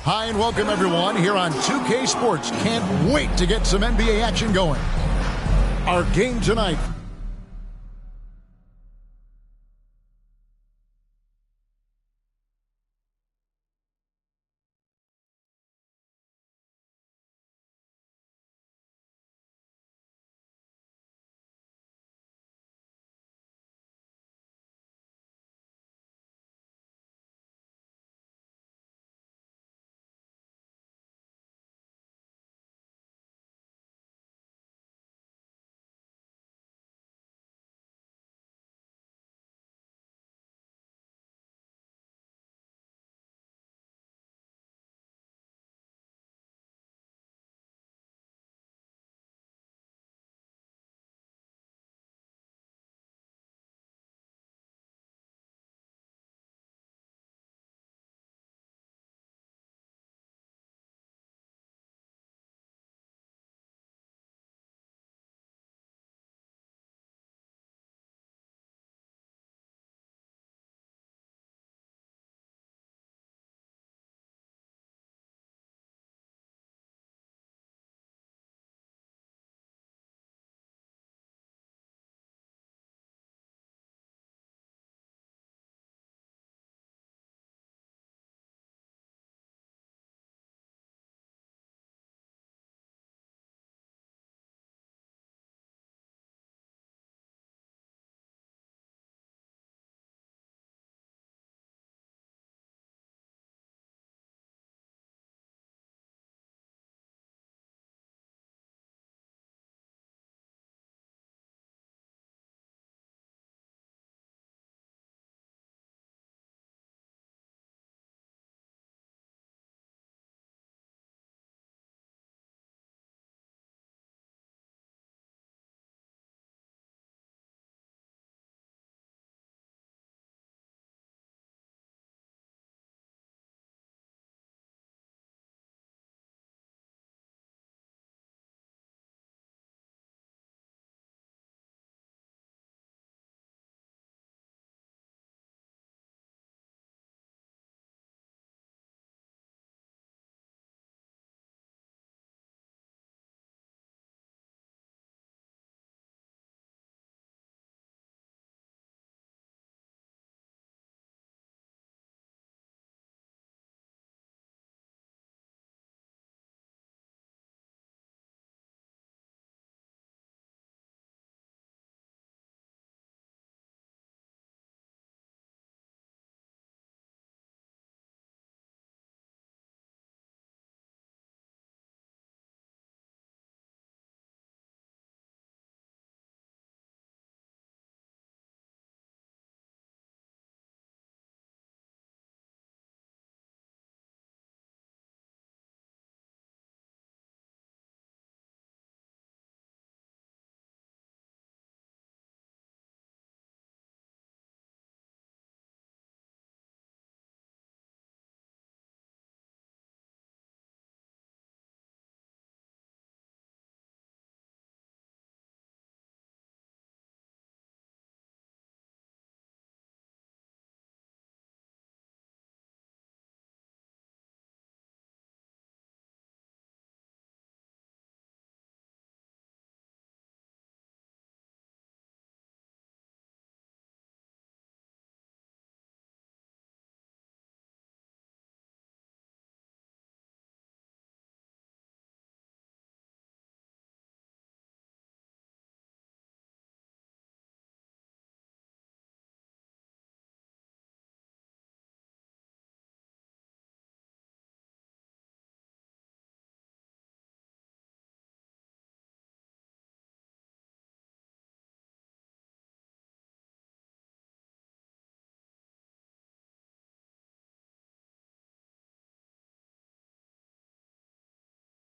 Hi and welcome everyone here on 2K Sports. Can't wait to get some NBA action going. Our game tonight.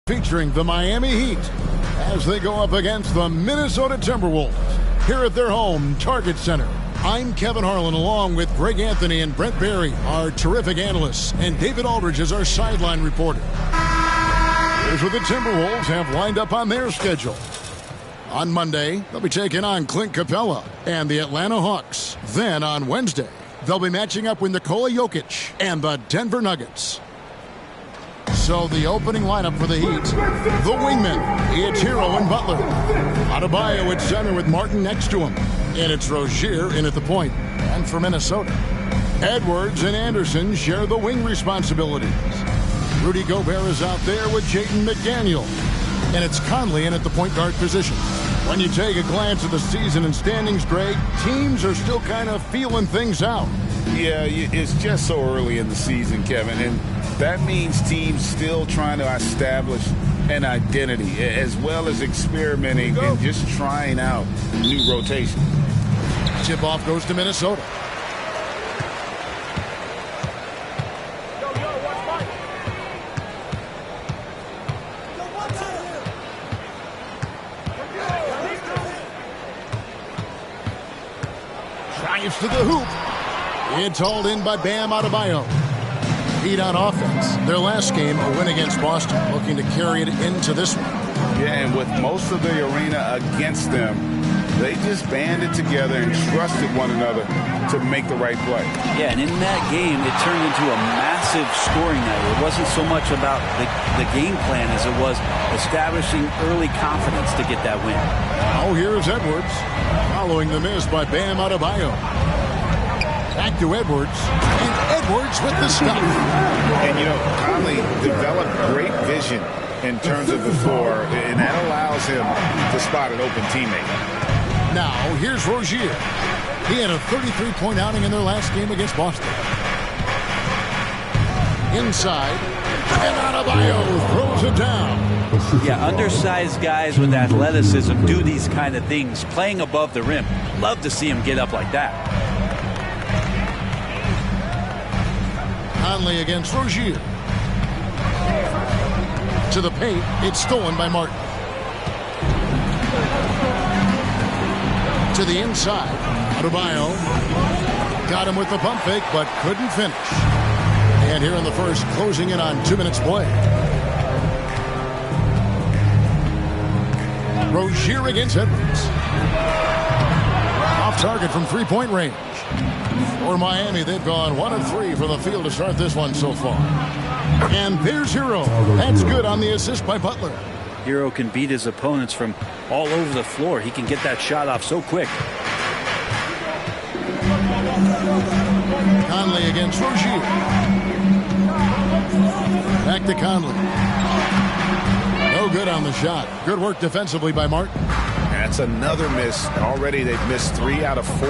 Featuring the Miami Heat as they go up against the Minnesota Timberwolves here at their home Target Center. I'm Kevin Harlan along with Greg Anthony and Brent Barry, our terrific analysts, and David Aldridge is our sideline reporter. Here's what the Timberwolves have lined up on their schedule. On Monday, they'll be taking on Clint Capella and the Atlanta Hawks. Then on Wednesday, they'll be matching up with Nikola Jokic and the Denver Nuggets. So the opening lineup for the Heat, the wingmen, it's Hero and Butler. Adebayo at center with Martin next to him. And it's Rozier in at the point. And for Minnesota, Edwards and Anderson share the wing responsibilities. Rudy Gobert is out there with Jaden McDaniel. And it's Conley in at the point guard position. When you take a glance at the season and standings, Greg, teams are still kind of feeling things out. Yeah, it's just so early in the season, Kevin, and that means teams still trying to establish an identity as well as experimenting and just trying out new rotations. Tip-off goes to Minnesota. Drives to the hoop. It's hauled in by Bam Adebayo. Heat on offense. Their last game, a win against Boston, looking to carry it into this one. Yeah, and with most of the arena against them, they just banded together and trusted one another to make the right play. Yeah, and in that game, it turned into a massive scoring night. It wasn't so much about the game plan as it was establishing early confidence to get that win. Now here's Edwards, following the miss by Bam Adebayo. Back to Edwards, and Edwards with the stuff. And, you know, Conley developed great vision in terms of the floor, and that allows him to spot an open teammate. Now, here's Rozier. He had a 33-point outing in their last game against Boston. Inside, and Adebayo throws it down. Yeah, undersized guys with athleticism do these kind of things, playing above the rim. Love to see him get up like that. Conley against Rozier. To the paint, it's stolen by Martin. To the inside, Adebayo got him with the pump fake, but couldn't finish. And here in the first, closing in on 2 minutes play. Rozier against Edwards. Off target from three-point range. For Miami, they've gone 1 of 3 from the field to start this one so far. And there's Hero. That's good on the assist by Butler. Hero can beat his opponents from all over the floor. He can get that shot off so quick. Conley against Rozier. Back to Conley. No good on the shot. Good work defensively by Martin. That's another miss. Already they've missed 3 out of 4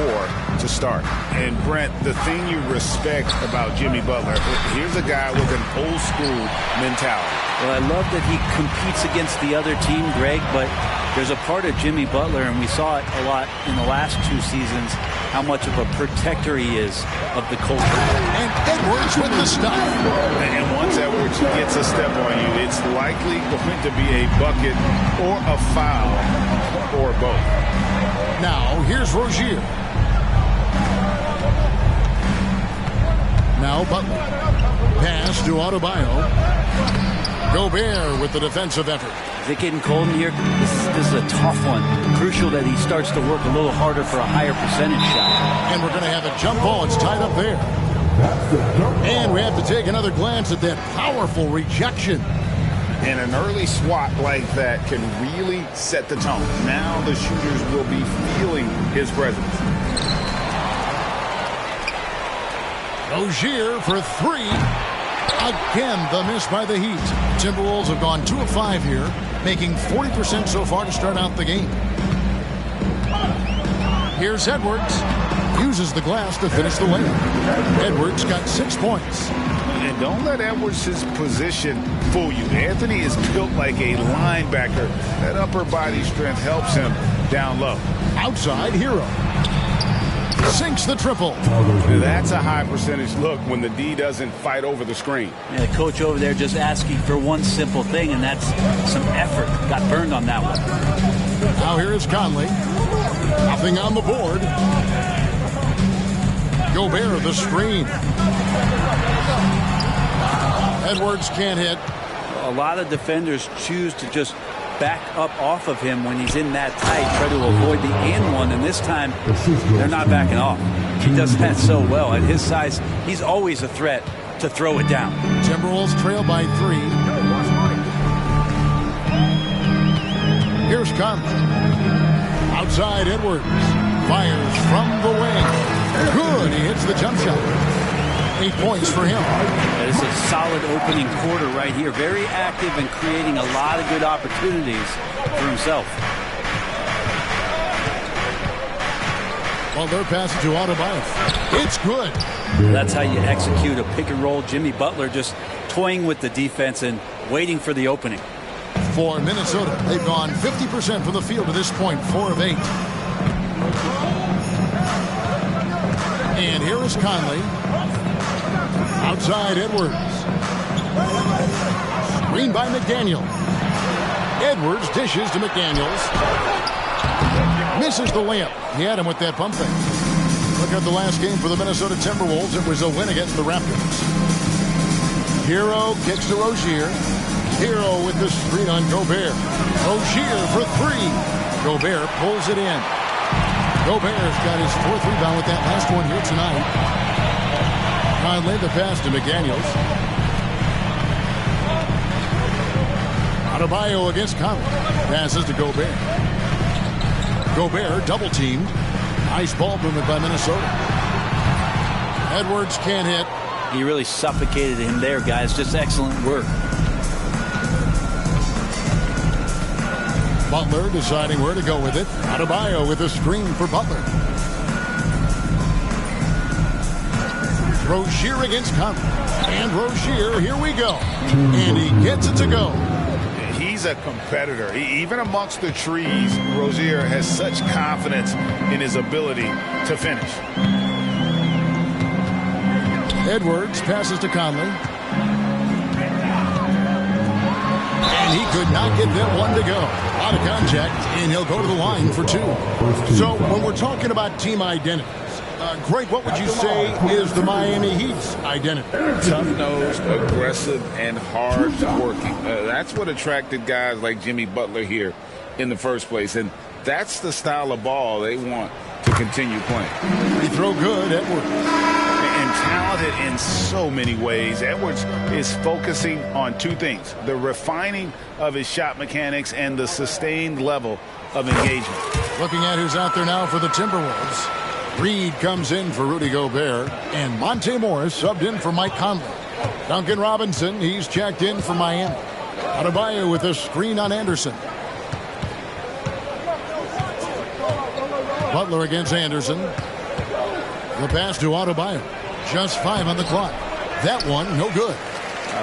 to start. And Brent, the thing you respect about Jimmy Butler, here's a guy with an old school mentality. Well, I love that he competes against the other team, Greg, but there's a part of Jimmy Butler, and we saw it a lot in the last 2 seasons, how much of a protector he is of the culture. And Edwards with the stuff. And once Edwards gets a step on you, it's likely going to be a bucket or a foul or both. Now, here's Rozier. Now Butler. Pass to Adebayo. Gobert with the defensive effort. Is it getting cold in here? This is a tough one. Crucial that he starts to work a little harder for a higher percentage shot. And we're going to have a jump ball. It's tied up there. And we have to take another glance at that powerful rejection. And an early swat like that can really set the tone. Now the shooters will be feeling his presence. Rozier for 3. Again, the miss by the Heat. Timberwolves have gone 2 of 5 here, making 40% so far to start out the game. Here's Edwards. Uses the glass to finish the layup. Edwards got 6 points. And don't let Edwards' position fool you. Anthony is built like a linebacker. That upper body strength helps him down low. Outside, Hero. Sinks the triple. That's a high percentage look when the D doesn't fight over the screen. Yeah, the coach over there just asking for one simple thing, and that's some effort. Got burned on that one. Now here is Conley. Nothing on the board. Gobert, the screen. Edwards can't hit. A lot of defenders choose to just back up off of him when he's in that tight, try to avoid the and one, and this time they're not backing off. He does that so well. At his size, he's always a threat to throw it down. Timberwolves trail by 3. Here's Conley. Outside Edwards. Fires from the wing. Good. He hits the jump shot. 8 points for him. It's a solid opening quarter right here. Very active and creating a lot of good opportunities for himself. Butler passes to Adebayo. It's good. That's how you execute a pick and roll. Jimmy Butler just toying with the defense and waiting for the opening. For Minnesota, they've gone 50% from the field to this point, 4 of 8. And here is Conley. Outside Edwards. Screen by McDaniel. Edwards dishes to McDaniels. Misses the layup. He had him with that pump fake. Look at the last game for the Minnesota Timberwolves. It was a win against the Raptors. Hero kicks to Rozier. Hero with the screen on Gobert. Rozier for 3. Gobert pulls it in. Gobert's got his 4th rebound with that last one here tonight. Conley the pass to McDaniels. Adebayo against Conley. Passes to Gobert. Gobert double teamed. Nice ball movement by Minnesota. Edwards can't hit. He really suffocated him there, guys. Just excellent work. Butler deciding where to go with it. Adebayo with a screen for Butler. Rozier against Conley. And Rozier, here we go. And he gets it to go. He's a competitor. Even amongst the trees, Rozier has such confidence in his ability to finish. Edwards passes to Conley. And he could not get that one to go. Out of contact, and he'll go to the line for 2. So when we're talking about team identities, Greg, what would you say is the Miami Heat's identity? Tough-nosed, aggressive, and hard-working. That's what attracted guys like Jimmy Butler here in the first place, and that's the style of ball they want to continue playing. He throw good, Edwards. And talented in so many ways. Edwards is focusing on 2 things: the refining of his shot mechanics and the sustained level of engagement. Looking at who's out there now for the Timberwolves. Reed comes in for Rudy Gobert, and Monte Morris subbed in for Mike Conley. Duncan Robinson, he's checked in for Miami. Adebayo with a screen on Anderson. Butler against Anderson. The pass to Adebayo. Just 5 on the clock. That one, no good.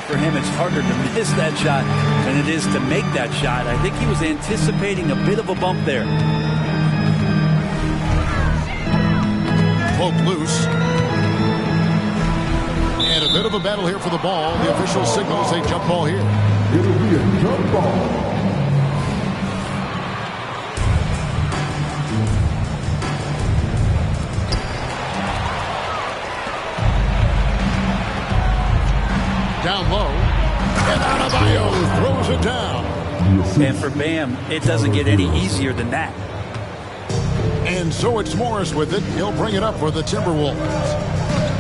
For him, it's harder to miss that shot than it is to make that shot. I think he was anticipating a bit of a bump there. Poke loose. And a bit of a battle here for the ball. The official signals a jump ball here. It'll be a jump ball. Down low. And Adebayo throws it down. And for Bam, it doesn't get any easier than that. And so it's Morris with it. He'll bring it up for the Timberwolves.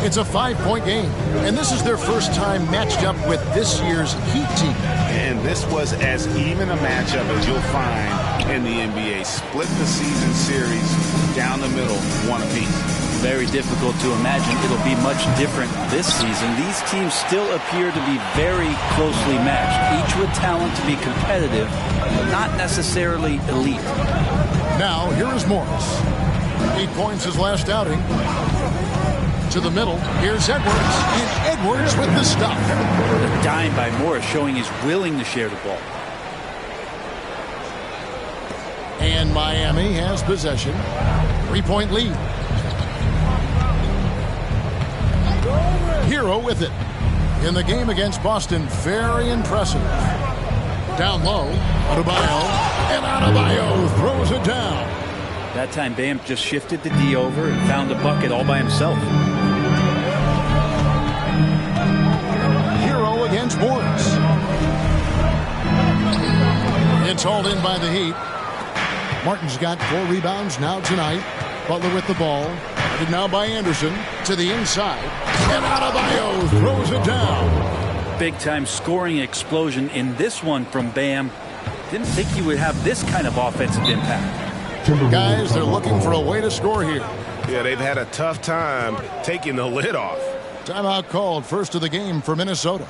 It's a 5-point game. And this is their first time matched up with this year's Heat team. And this was as even a matchup as you'll find in the NBA. Split the season series down the middle, 1 apiece. Very difficult to imagine it'll be much different this season. These teams still appear to be very closely matched, each with talent to be competitive, but not necessarily elite. Now, here is Morris. 8 points his last outing. To the middle, here's Edwards, and Edwards with the stuff. A dime by Morris showing he's willing to share the ball. And Miami has possession. 3-point lead. Hero with it. In the game against Boston, very impressive. Down low, Adebayo, and Adebayo throws it down. That time Bam just shifted the D over and found a bucket all by himself. Hero against Morris. It's hauled in by the Heat. Martin's got 4 rebounds now tonight. Butler with the ball. Guarded now by Anderson to the inside. And Adebayo throws it down. Big-time scoring explosion in this one from Bam. Didn't think he would have this kind of offensive impact. Guys, they're looking for a way to score here. Yeah, they've had a tough time taking the lid off. Timeout called, first of the game for Minnesota.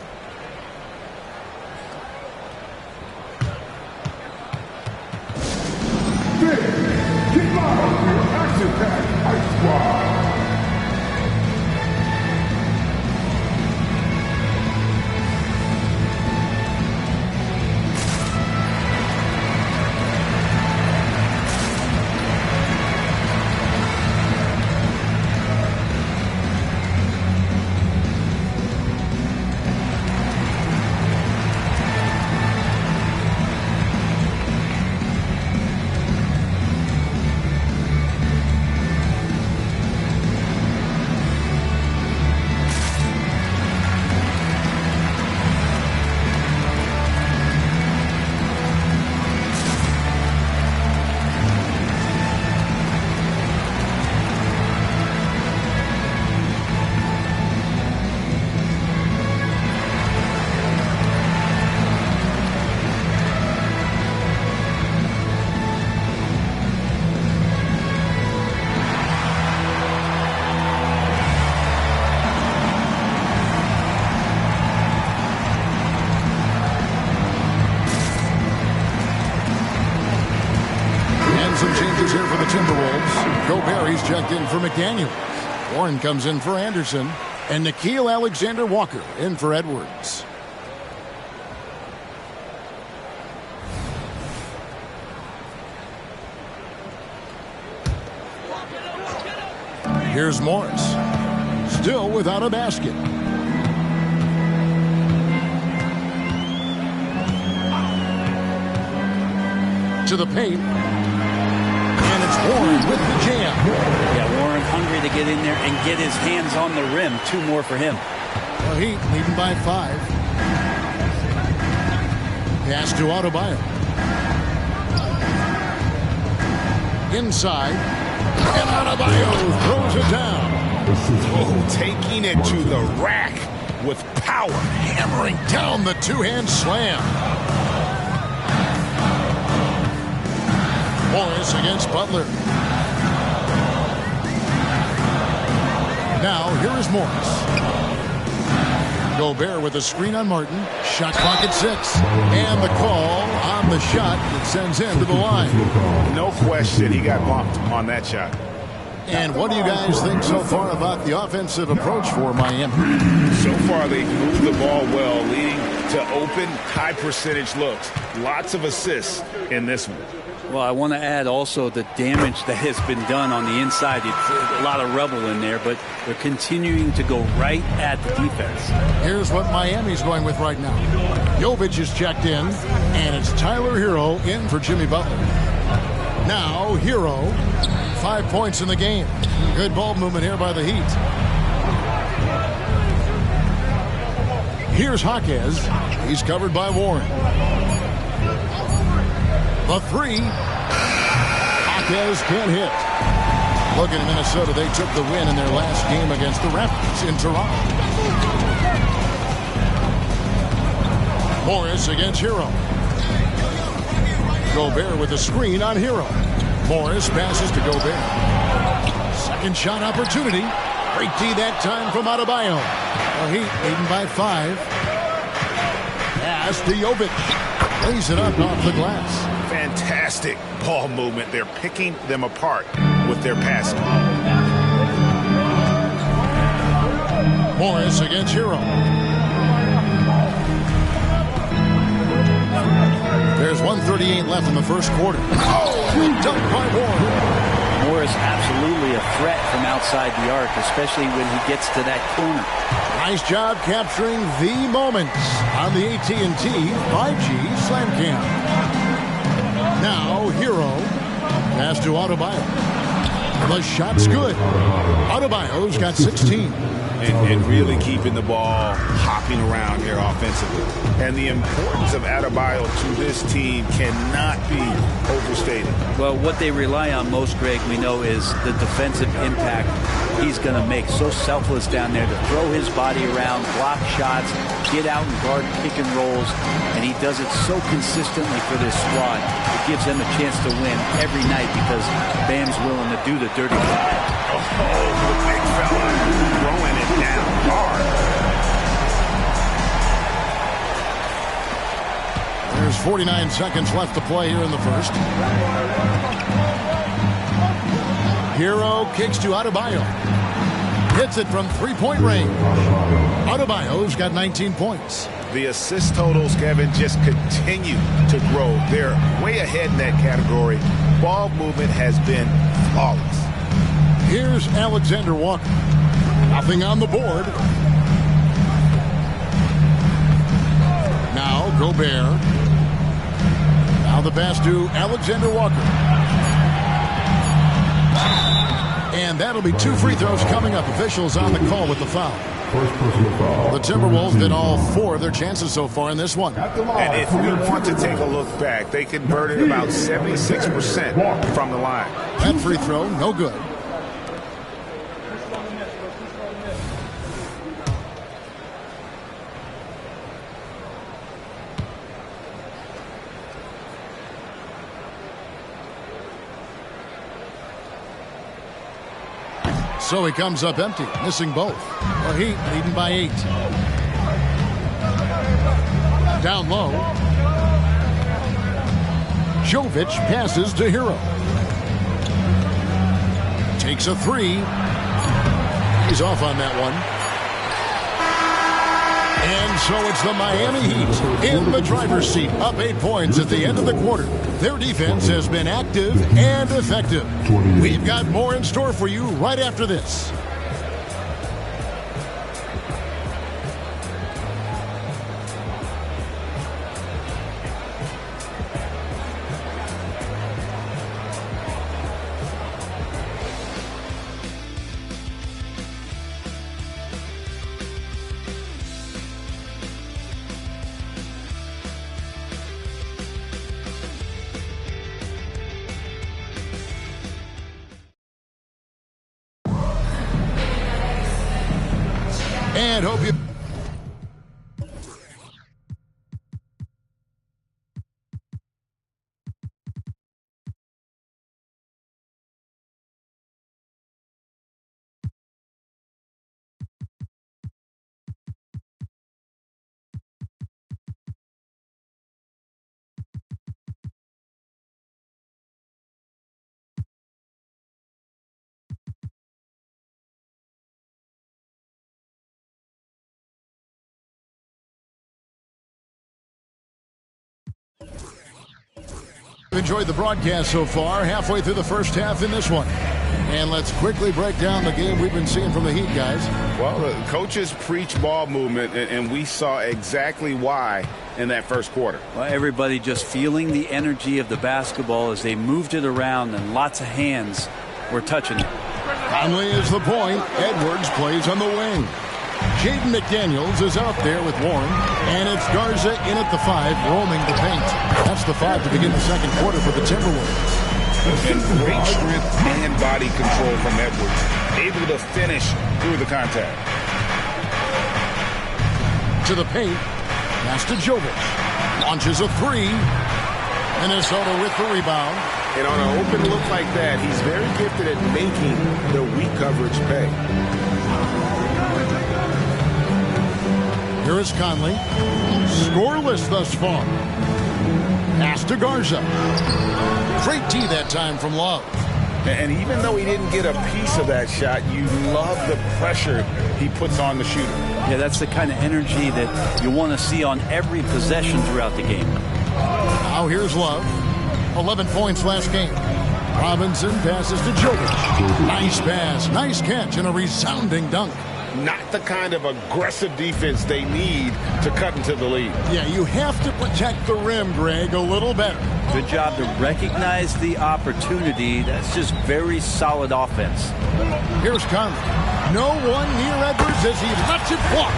Some changes here for the Timberwolves. Gobert's checked in for McDaniels. Warren comes in for Anderson. And Nickeil Alexander-Walker in for Edwards. Here's Morris. Still without a basket. To the paint. Warren with the jam. Yeah, Warren hungry to get in there and get his hands on the rim. 2 more for him. Well, Heat leading by 5. Pass to Adebayo. Inside. And Adebayo throws it down. Oh, taking it to the rack with power. Hammering down the two-hand slam. Morris against Butler. Now, here is Morris. Gobert with a screen on Martin. Shot clock at 6. And the call on the shot that sends him to the line. No question, he got bumped on that shot. And what do you guys think so far about the offensive approach for Miami? So far, they've moved the ball well, leading to open, high-percentage looks. Lots of assists in this one. Well, I want to add also the damage that has been done on the inside. It's a lot of rubble in there, but they're continuing to go right at the defense. Here's what Miami's going with right now. Jovic is checked in, and it's Tyler Hero in for Jimmy Butler. Now, Hero, 5 points in the game. Good ball movement here by the Heat. Here's Jaquez. He's covered by Warren. The 3. Jaquez can't hit. Looking at Minnesota, they took the win in their last game against the Raptors in Toronto. Morris against Hero. Gobert with a screen on Hero. Morris passes to Gobert. Second shot opportunity. Great D that time from Adebayo. The Heat leading by 5. Pass to Jovic. Lays it up off the glass. Fantastic ball movement. They're picking them apart with their passing. Morris against Hero. There's 1:38 left in the first quarter. Oh, dunked by Warren. Morris absolutely a threat from outside the arc, especially when he gets to that corner. Nice job capturing the moments on the AT&T 5G Slam Cam. Now, Hero. Pass to Adebayo. The shot's good. Adebayo's got 16. and really keeping the ball hopping around here offensively. And the importance of Adebayo to this team cannot be overstated. Well, what they rely on most, Greg, we know, is the defensive impact he's going to make. So selfless down there to throw his body around, block shots, get out and guard pick and rolls, and he does it so consistently for this squad. It gives them a chance to win every night because Bam's willing to do the dirty work. Oh, the big fella throwing it down hard. There's 49 seconds left to play here in the first. Hero kicks to Adebayo. Hits it from three-point range. Adebayo's got 19 points. The assist totals, Kevin, just continue to grow. They're way ahead in that category. Ball movement has been flawless. Here's Alexander Walker. Nothing on the board. Now Gobert. Now the pass to Alexander Walker. And that'll be 2 free throws coming up. Officials on the call with the foul. The Timberwolves did all 4 of their chances so far in this one. And if we want to take a look back, they converted about 76% from the line. That free throw, no good. So he comes up empty, missing both. The Heat leading by 8. Down low. Jovic passes to Hero. Takes a 3. He's off on that one. And so it's the Miami Heat in the driver's seat, up 8 points at the end of the quarter. Their defense has been active and effective. We've got more in store for you right after this. And hope you... enjoyed the broadcast so far, halfway through the first half in this one. And let's quickly break down the game we've been seeing from the Heat, guys. Well, the coaches preach ball movement, and we saw exactly why in that first quarter. Well, everybody just feeling the energy of the basketball as they moved it around, and lots of hands were touching it. Conley is the point. Edwards plays on the wing. Jaden McDaniels is out there with Warren, and it's Garza in at the 5, roaming the paint. That's the 5 to begin the second quarter for the Timberwolves. And great strength and body control from Edwards, able to finish through the contact. To the paint, pass to Jovic. Launches a 3. Minnesota with the rebound. And on an open look like that, he's very gifted at making the weak coverage pay. Here is Conley. Scoreless thus far. Pass to Garza. Great D that time from Love. And even though he didn't get a piece of that shot, you love the pressure he puts on the shooter. Yeah, that's the kind of energy that you want to see on every possession throughout the game. Now here's Love. 11 points last game. Robinson passes to Jovic. Nice pass, nice catch, and a resounding dunk. not the kind of aggressive defense they need to cut into the lead. Yeah, you have to protect the rim, Greg, a little better. Good job to recognize the opportunity. That's just very solid offense. Here's Conley. No one near Edwards as he lets it fly.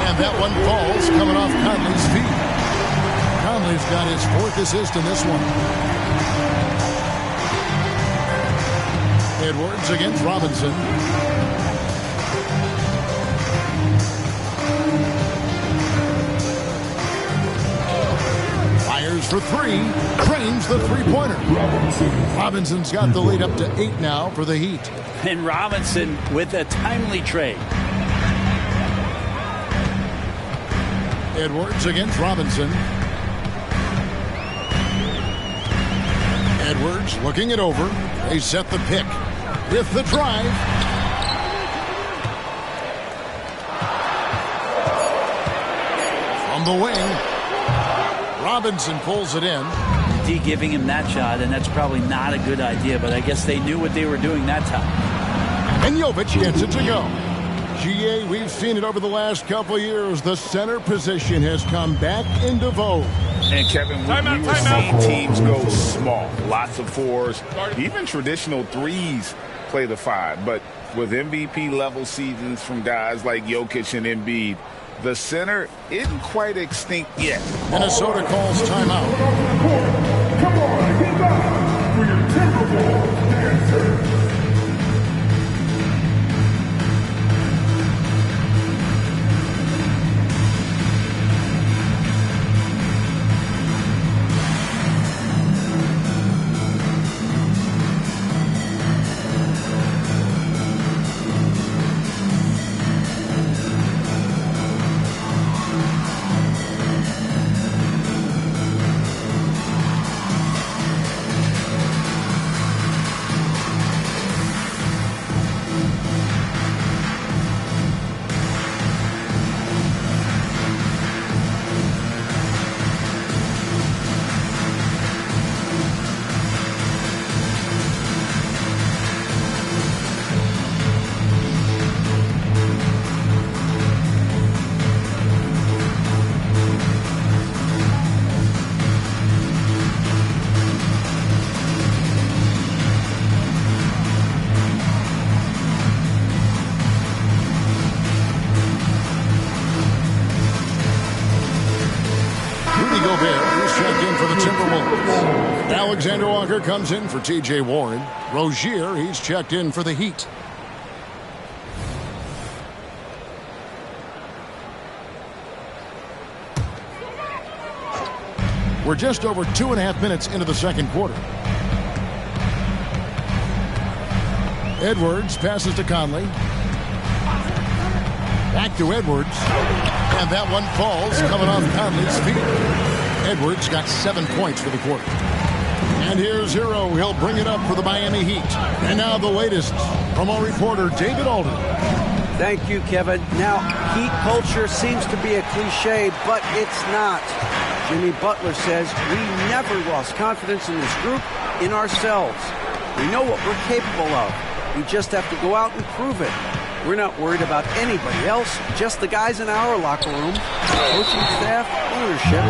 And that one falls coming off Conley's feet. Conley's got his 4th assist in this one. Edwards against Robinson. Fires for 3. Drains the three-pointer. Robinson's got the lead up to 8 now for the Heat. And Robinson with a timely trade. Edwards against Robinson. Edwards looking it over. They set the pick with the drive. From the wing, Robinson pulls it in. D giving him that shot, and that's probably not a good idea, but I guess they knew what they were doing that time. And Jovic gets it to go. GA, we've seen it over the last couple years. The center position has come back into vogue. And Kevin, we were seeing teams go small, lots of 4s, even traditional 3s play the 5. But with MVP level seasons from guys like Jokic and Embiid, the center isn't quite extinct yet. Minnesota calls timeout. Come on, get back for your Timberwolves dancer. Alexander Walker comes in for T.J. Warren. Rozier, he's checked in for the Heat. We're just over 2.5 minutes into the second quarter. Edwards passes to Conley. Back to Edwards. And that one falls coming off Conley's feet. Edwards got 7 points for the quarter. And here's Hero. He'll bring it up for the Miami Heat. And now the latest from our reporter, David Alden. Thank you, Kevin. Now, Heat culture seems to be a cliche, but it's not. Jimmy Butler says we never lost confidence in this group, in ourselves. We know what we're capable of. We just have to go out and prove it. We're not worried about anybody else, just the guys in our locker room, coaching staff, ownership,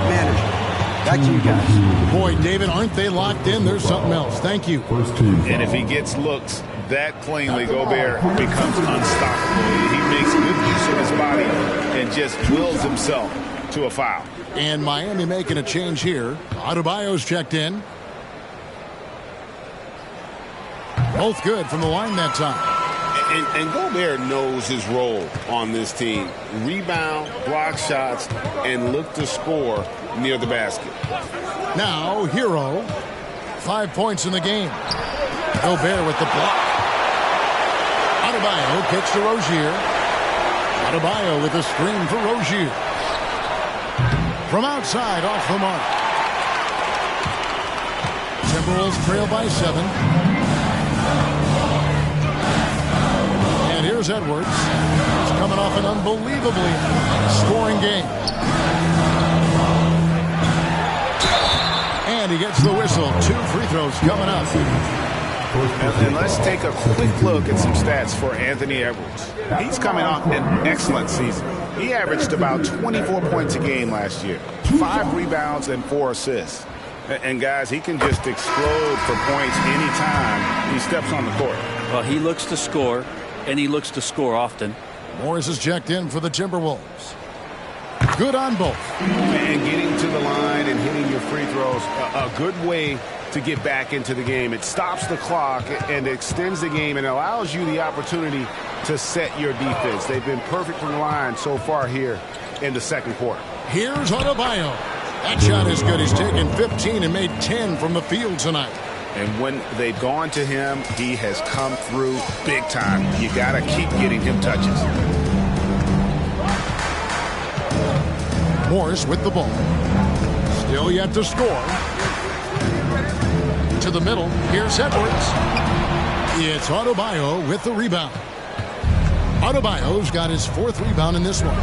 management. Back to you guys. Boy, David, aren't they locked in? There's something else. Thank you. And if he gets looks that cleanly, Gobert becomes unstoppable. He makes good use of his body and just wills himself to a foul. And Miami making a change here. Adebayo's checked in. Both good from the line that time. And Gobert knows his role on this team. Rebound, block shots, and look to score near the basket. Now, Hero. 5 points in the game. Gobert with the block. Adebayo kicks to Rozier. Adebayo with a screen for Rozier. From outside, off the mark. Timberwolves trail by 7. Here's Edwards. He's coming off an unbelievably scoring game. And he gets the whistle. 2 free throws coming up. And let's take a quick look at some stats for Anthony Edwards. He's coming off an excellent season. He averaged about 24 points a game last year, 5 rebounds and 4 assists. And guys, he can just explode for points anytime he steps on the court. Well, he looks to score, and he looks to score often. Morris is checked in for the Timberwolves. Good on both. And getting to the line and hitting your free throws, a good way to get back into the game. It stops the clock and extends the game and allows you the opportunity to set your defense. They've been perfect from the line so far here in the second quarter. Here's Adebayo. That shot is good. He's taken 15 and made 10 from the field tonight. And when they've gone to him, he has come through big time. You got to keep getting him touches. Morris with the ball. Still yet to score. To the middle. Here's Edwards. It's Adebayo with the rebound. Adebayo's got his 4th rebound in this one.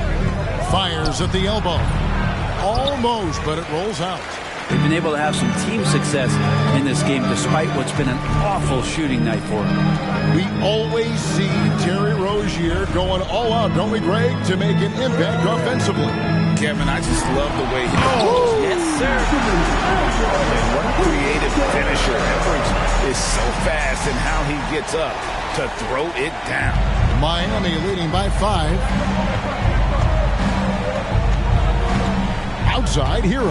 Fires at the elbow. Almost, but it rolls out. They've been able to have some team success in this game despite what's been an awful shooting night for them. We always see Terry Rozier going all out, don't we, Greg, to make an impact offensively. Kevin, I just love the way he Yes, sir. And what a creative finisher. Edwards is so fast in how he gets up to throw it down. Miami leading by 5. Outside Hero.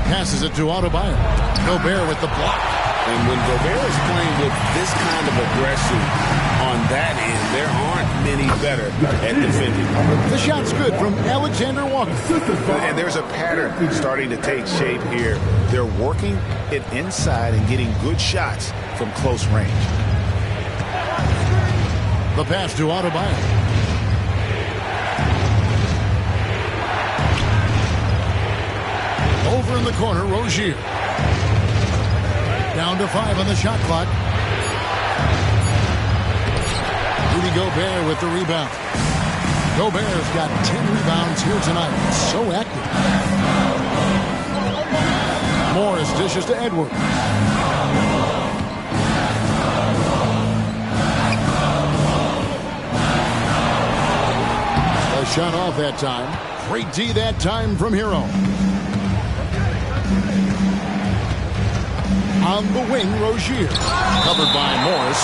Passes it to Adebayo. Gobert with the block. And when Gobert is playing with this kind of aggression on that end, there aren't many better at defending. The shot's good from Alexander Walker. And there's a pattern starting to take shape here. They're working it inside and getting good shots from close range. The pass to Adebayo. Over in the corner, Rozier. Down to 5 on the shot clock. Rudy Gobert with the rebound. Gobert's got 10 rebounds here tonight. So active. Morris dishes to Edwards. A shot off that time. Great D that time from Hero. On the wing, Rozier. Covered by Morris.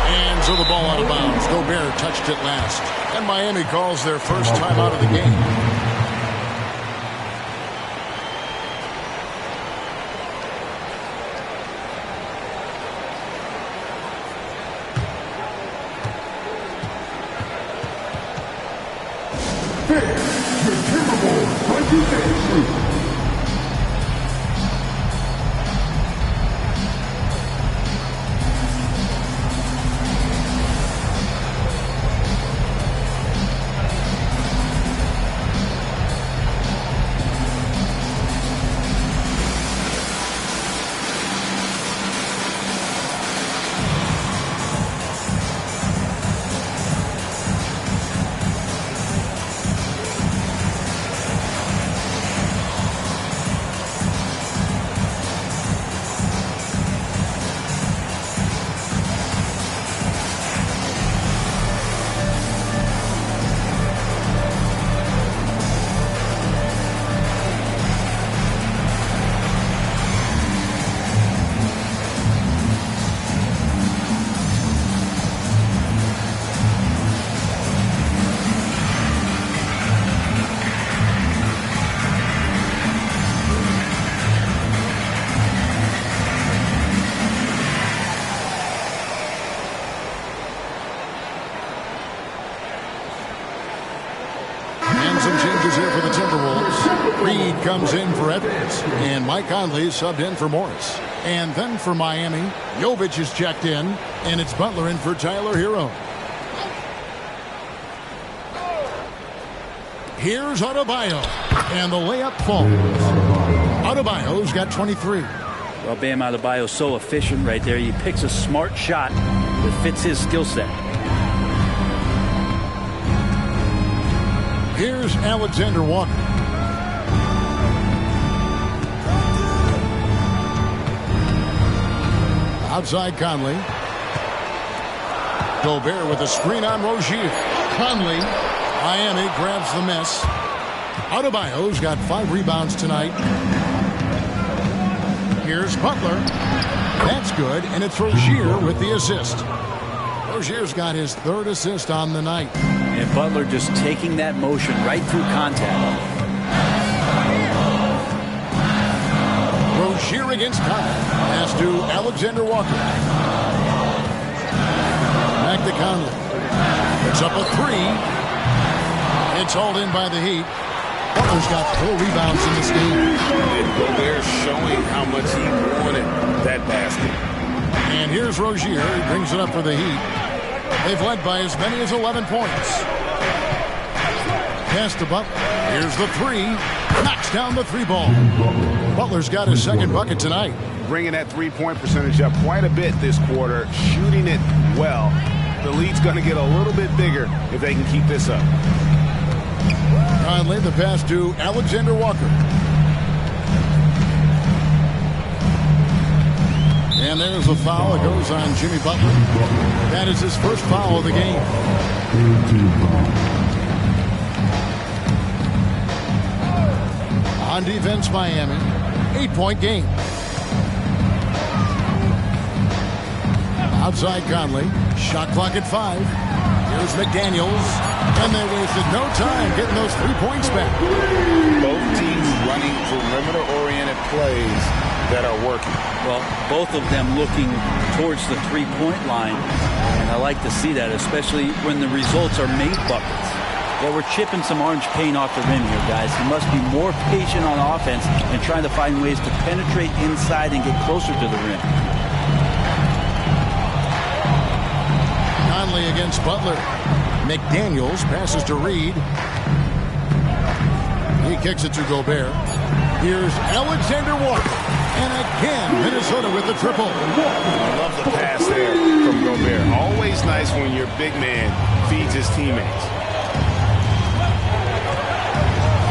And so the ball out of bounds. Gobert touched it last. And Miami calls their first time out of the game. The Timberwolves 2023. changes here for the Timberwolves. Reed comes in for Edwards, and Mike Conley subbed in for Morris. And then for Miami, Jovic is checked in, and it's Butler in for Tyler Hero. Here's Adebayo, and the layup falls. Adebayo's got 23. Well, Bam Adebayo's so efficient right there. He picks a smart shot that fits his skill set. Here's Alexander Walker. Outside Conley. Gobert with a screen on Rozier. Conley. Miami grabs the miss. Adebayo's got 5 rebounds tonight. Here's Butler. That's good, and it's Rozier with the assist. Rozier's got his 3rd assist on the night. And Butler just taking that motion right through contact. Rozier against Conley. Pass to Alexander Walker. Back to Conley. It's up a 3. It's hauled in by the Heat. Butler's got 4 rebounds in this game. And Gobert showing how much he wanted that basket. And here's Rozier. He brings it up for the Heat. They've led by as many as 11 points. Pass to Butler. Here's the 3. Knocks down the 3 ball. Butler's got his 2nd bucket tonight. Bringing that three-point percentage up quite a bit this quarter. Shooting it well. The lead's going to get a little bit bigger if they can keep this up. Conley, the pass to Alexander Walker. And there's a foul that goes on Jimmy Butler. That is his 1st foul of the game. On defense, Miami. 8-point game. Outside Conley. Shot clock at 5. Here's McDaniels. And they wasted no time getting those 3 points back. Both teams running perimeter-oriented plays that are working. Well, both of them looking towards the 3-point line. And I like to see that, especially when the results are made buckets. Yeah, we're chipping some orange paint off the rim here, guys. He must be more patient on offense and trying to find ways to penetrate inside and get closer to the rim. Conley against Butler. McDaniels passes to Reed. He kicks it to Gobert. Here's Alexander Walker. And again, Minnesota with the triple. I love the pass there from Gobert. Always nice when your big man feeds his teammates.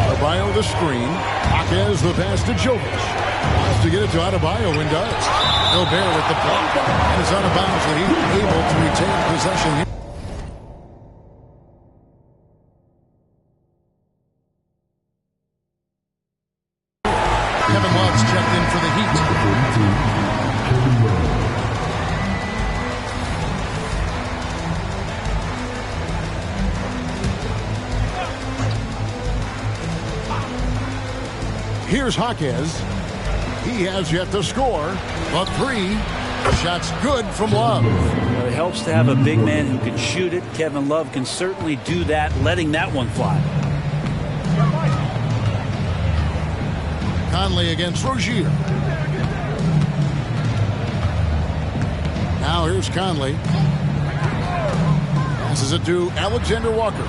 Adebayo the screen. Jaquez the pass to Jovic. Wants to get it to Adebayo and does. Gobert with the block. And is out of bounds. The Heat able to retain possession here. Kevin Love's checked in for the Heat. Here's Jaquez. He has yet to score. A 3. Shot's good from Love. Well, it helps to have a big man who can shoot it. Kevin Love can certainly do that, letting that one fly. Conley against Rozier. Now here's Conley. Passes it to Alexander Walker.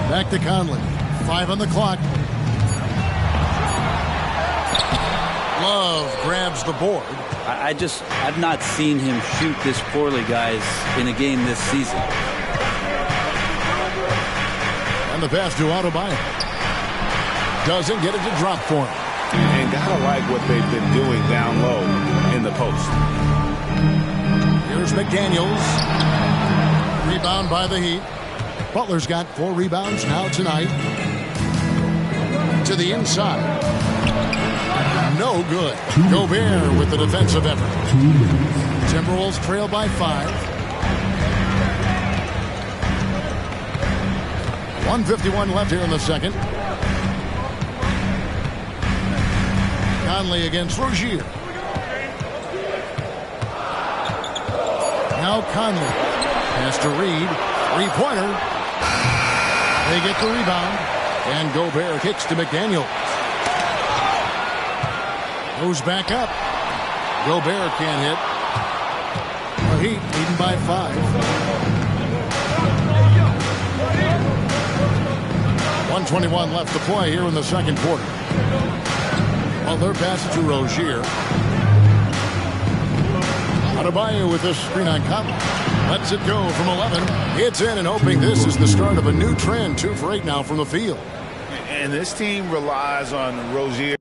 Back to Conley. 5 on the clock. Love grabs the board. I've not seen him shoot this poorly, guys, in a game this season. And the pass to Adebayo. Doesn't get it to drop for him. And gotta like what they've been doing down low in the post. Here's McDaniels. Rebound by the Heat. Butler's got 4 rebounds now tonight. To the inside. No good. Gobert with the defensive effort. Timberwolves trail by 5. 1:51 left here in the second. Conley against Rozier. Now Conley. Pass to Reed. 3-pointer. They get the rebound. And Gobert kicks to McDaniel. Goes back up. Gobert can't hit. The Heat leading by 5. 1:21 left to play here in the second quarter. Butler passes to Rozier. Adebayo with a screen on Conley. Lets it go from 11. It's in and hoping this is the start of a new trend. 2 for 8 now from the field. And this team relies on Rozier.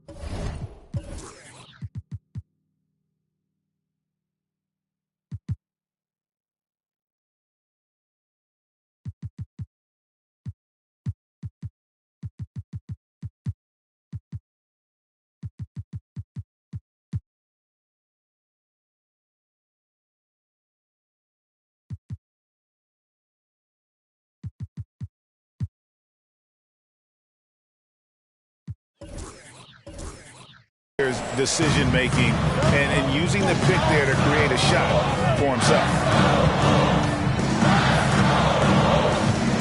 Decision making and using the pick there to create a shot for himself.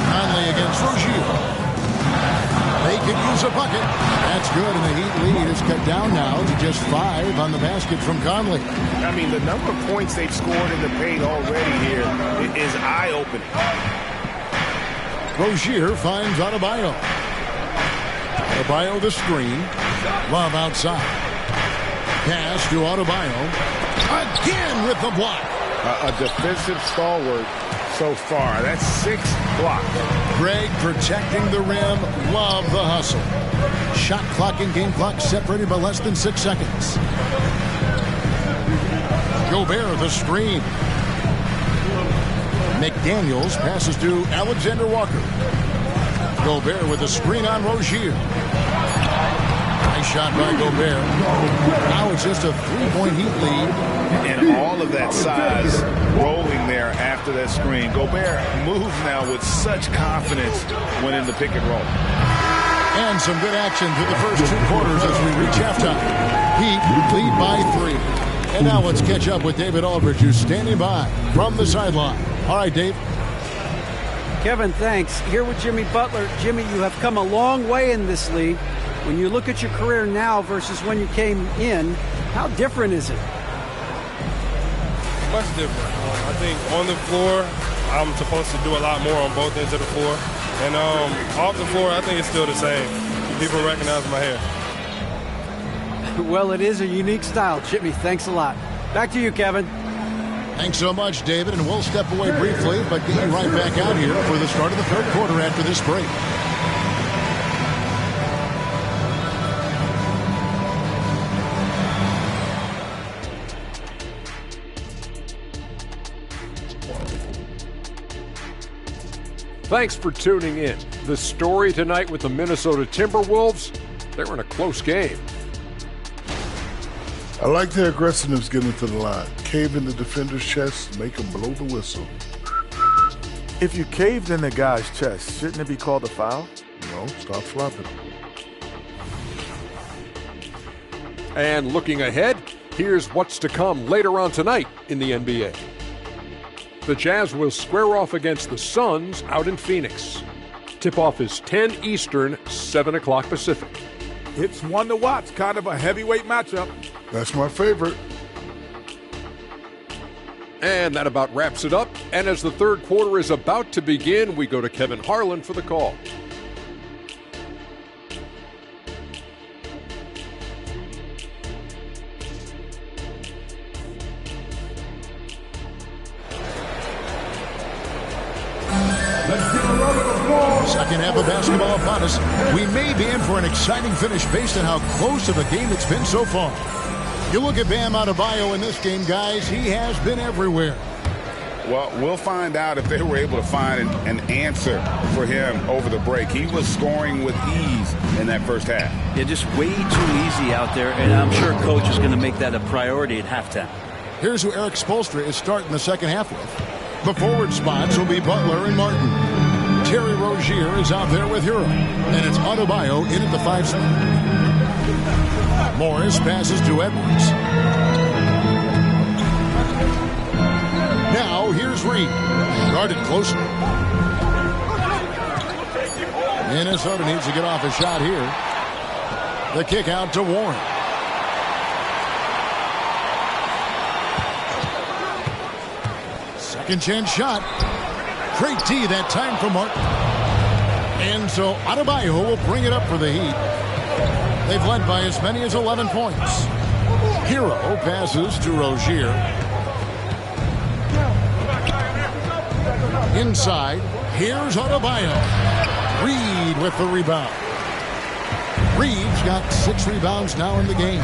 Conley against Rozier. They could use a bucket. That's good, and the Heat lead is cut down now to just 5 on the basket from Conley. I mean, the number of points they've scored in the paint already here is eye-opening. Rozier finds Adebayo. Adebayo the screen. Love outside. Pass to Adebayo. Again with the block. A defensive stalwart so far. That's 6 blocks. Greg protecting the rim. Love the hustle. Shot clock and game clock separated by less than 6 seconds. Gobert the screen. McDaniels passes to Alexander Walker. Gobert with a screen on Rozier. Nice shot by Gobert. Now it's just a 3-point Heat lead. And all of that size rolling there after that screen. Gobert moves now with such confidence when in the pick and roll. And some good action through the first 2 quarters as we reach halftime. Heat lead by 3. And now let's catch up with David Aldridge, who's standing by from the sideline. All right, Dave. Kevin, thanks. Here with Jimmy Butler. Jimmy, you have come a long way in this league. When you look at your career now versus when you came in, how different is it? Much different. I think on the floor, I'm supposed to do a lot more on both ends of the floor. And off the floor, I think it's still the same. People recognize my hair. Well, it is a unique style, Jimmy. Thanks a lot. Back to you, Kevin. Thanks so much, David. And we'll step away briefly, but get you right back out here for the start of the third quarter after this break. Thanks for tuning in. The story tonight with the Minnesota Timberwolves, they're in a close game. I like their aggressiveness getting to the line. Cave in the defender's chest, make him blow the whistle. If you caved in the guy's chest, shouldn't it be called a foul? No, stop flopping. And looking ahead, here's what's to come later on tonight in the NBA. The Jazz will square off against the Suns out in Phoenix. Tip-off is 10 Eastern, 7 o'clock Pacific. It's one to watch, kind of a heavyweight matchup. That's my favorite. And that about wraps it up. And as the third quarter is about to begin, we go to Kevin Harlan for the call. Second half of basketball upon us. We may be in for an exciting finish based on how close of a game it's been so far. You look at Bam Adebayo in this game, guys, he has been everywhere. Well, we'll find out if they were able to find an answer for him over the break. He was scoring with ease in that first half. Yeah, just way too easy out there, and I'm sure Coach is going to make that a priority at halftime. Here's who Eric Spoelstra is starting the second half with. The forward spots will be Butler and Martin. Terry Rozier is out there with Hero, and it's Adebayo in at the 5 spot. Morris passes to Edwards. Now here's Reed, guarded closely. Minnesota needs to get off a shot here. The kick out to Warren. Second chance shot. Great D that time for Martin. And so Adebayo will bring it up for the Heat. They've led by as many as 11 points. Hero passes to Rozier. Inside, here's Adebayo. Reed with the rebound. Reed's got 6 rebounds now in the game.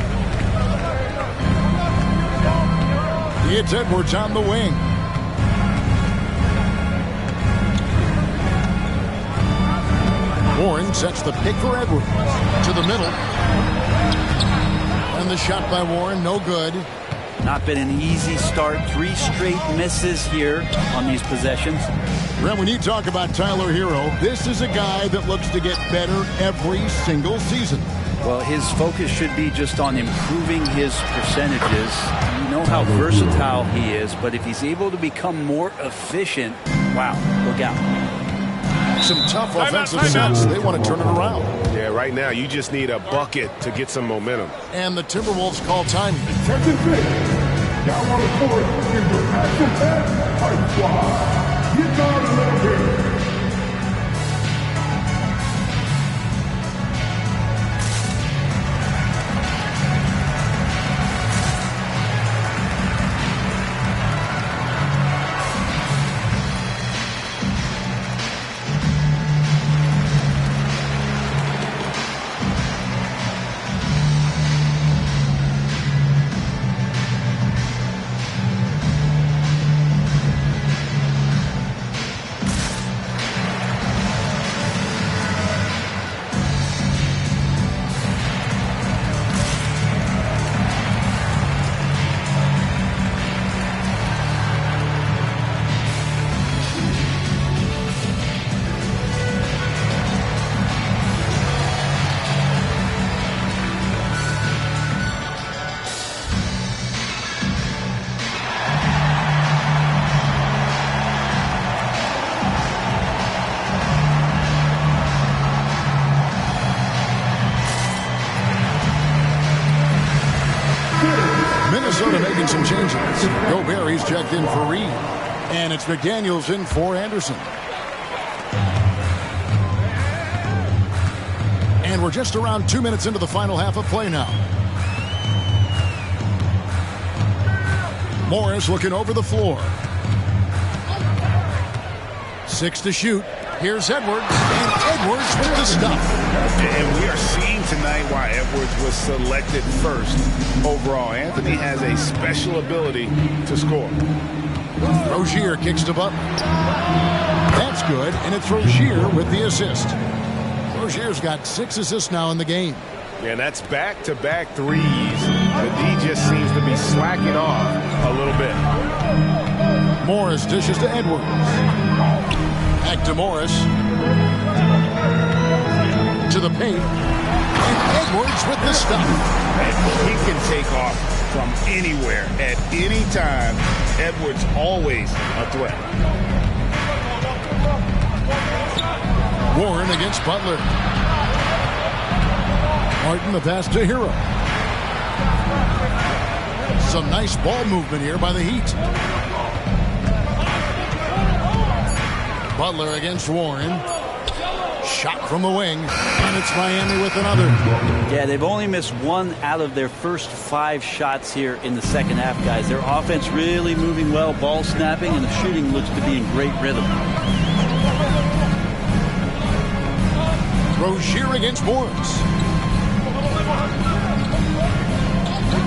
It's Edwards on the wing. Warren sets the pick for Edwards. To the middle. And the shot by Warren, no good. Not been an easy start. 3 straight misses here on these possessions. Well, when you talk about Tyler Hero, this is a guy that looks to get better every single season. Well, his focus should be just on improving his percentages. You know how versatile he is, but if he's able to become more efficient, wow, look out. Some tough offensive sets. They want to turn it around. Yeah, right now you just need a bucket to get some momentum. And the Timberwolves call time. Attention, down on the court is the action-packed Hype Squad. Get down a little bit. Minnesota making some changes. Gobert's checked in for Reed. And it's McDaniels in for Anderson. And we're just around 2 minutes into the final half of play now. Morris looking over the floor. 6 to shoot. Here's Edwards. And Edwards with the stuff. And we are seeing tonight why Edwards was selected first overall. Anthony has a special ability to score. Rozier kicks to Butler. That's good, and it's Rozier with the assist. Rozier's got 6 assists now in the game. Yeah, that's back-to-back threes. The D just seems to be slacking off a little bit. Morris dishes to Edwards. Back to Morris. To the paint. And Edwards with the stuff. And he can take off from anywhere at any time. Edwards always a threat. Warren against Butler. Martin the pass to Hero. Some nice ball movement here by the Heat. Butler against Warren. Shot from the wing. And it's Miami with another. Yeah, they've only missed 1 out of their first 5 shots here in the second half, guys. Their offense really moving well, ball snapping, and the shooting looks to be in great rhythm. Rozier against Morris.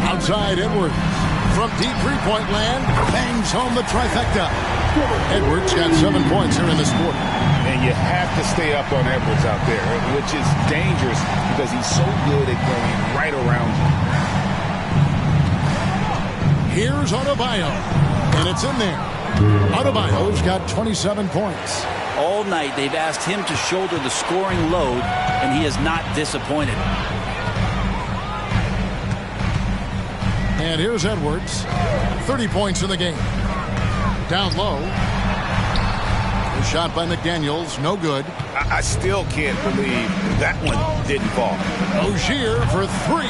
Outside Edwards. From deep three-point land, bangs home the trifecta. Edwards got 7 points here in this quarter. And you have to stay up on Edwards out there, which is dangerous because he's so good at going right around you. Here's Adebayo, and it's in there. Adebayo's got 27 points. All night they've asked him to shoulder the scoring load, and he has not disappointed. And here's Edwards. 30 points in the game. Down low. shot by McDaniels, no good. I still can't believe that one didn't fall. Rozier for 3,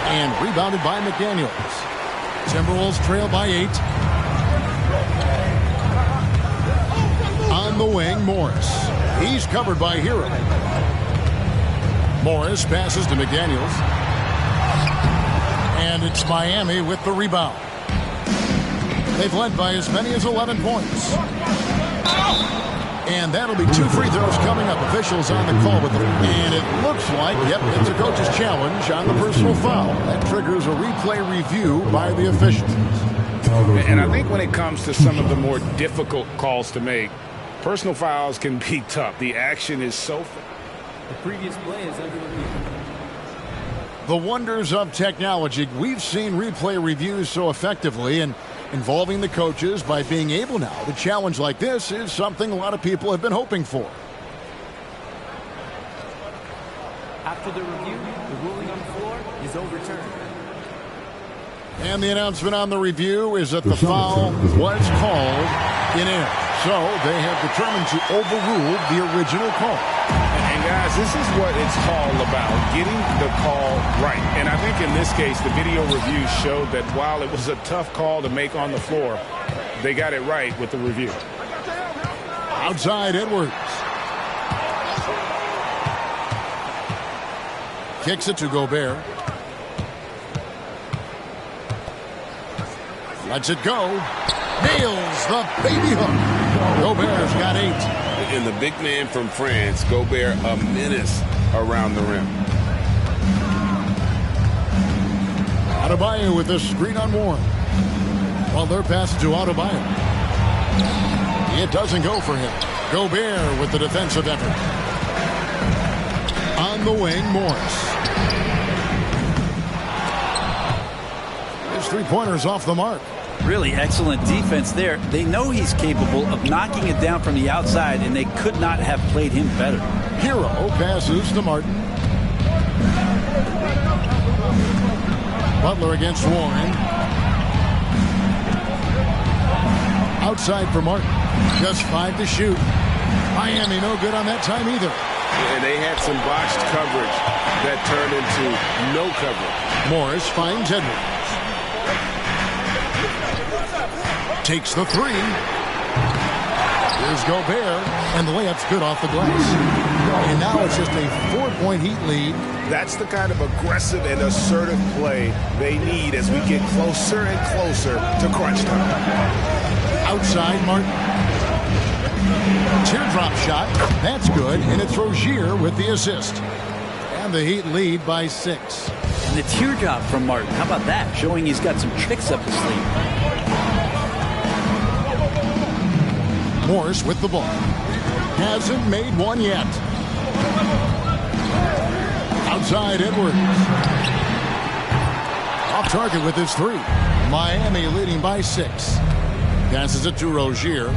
and rebounded by McDaniels. Timberwolves trail by 8. On the wing, Morris. He's covered by Hero. Morris passes to McDaniels. And it's Miami with the rebound. They've led by as many as 11 points. And that'll be 2 free throws coming up. Officials on the call with them. And it looks like, yep, it's a coach's challenge on the personal foul. That triggers a replay review by the officials. And I think when it comes to some of the more difficult calls to make, personal fouls can be tough. The action is so fast. The previous play is under review. The wonders of technology. We've seen replay reviews so effectively, and involving the coaches by being able now to challenge like this is something a lot of people have been hoping for. After the review, the ruling on the floor is overturned. And the announcement on the review is that the foul was called in air. So they have determined to overrule the original call. And guys, this is what it's all about, getting the call right. And I think in this case, the video review showed that while it was a tough call to make on the floor, they got it right with the review. Outside Edwards. Kicks it to Gobert. Lets it go. Nails the baby hook. Gobert's got 8. And the big man from France, Gobert, a menace around the rim. Adebayo with the screen on Warren. Well, their pass to Adebayo. It doesn't go for him. Gobert with the defensive effort. On the wing, Morris. His three-pointer's off the mark. Really excellent defense there. They know he's capable of knocking it down from the outside, and they could not have played him better. Hero passes to Martin. Butler against Warren. Outside for Martin. Just 5 to shoot. Miami no good on that time either. And they had some botched coverage that turned into no coverage. Morris finds Edwards. Takes the 3. Here's Gobert, and the layup's good off the glass. And now it's just a 4-point Heat lead. That's the kind of aggressive and assertive play they need as we get closer and closer to crunch time. Outside, Martin. Teardrop shot. That's good, and it's Rozier with the assist. And the Heat lead by 6. And the teardrop from Martin. How about that? Showing he's got some tricks up his sleeve. Morris with the ball. Hasn't made one yet. Outside Edwards. Off target with his 3. Miami leading by 6. Passes it to Rozier.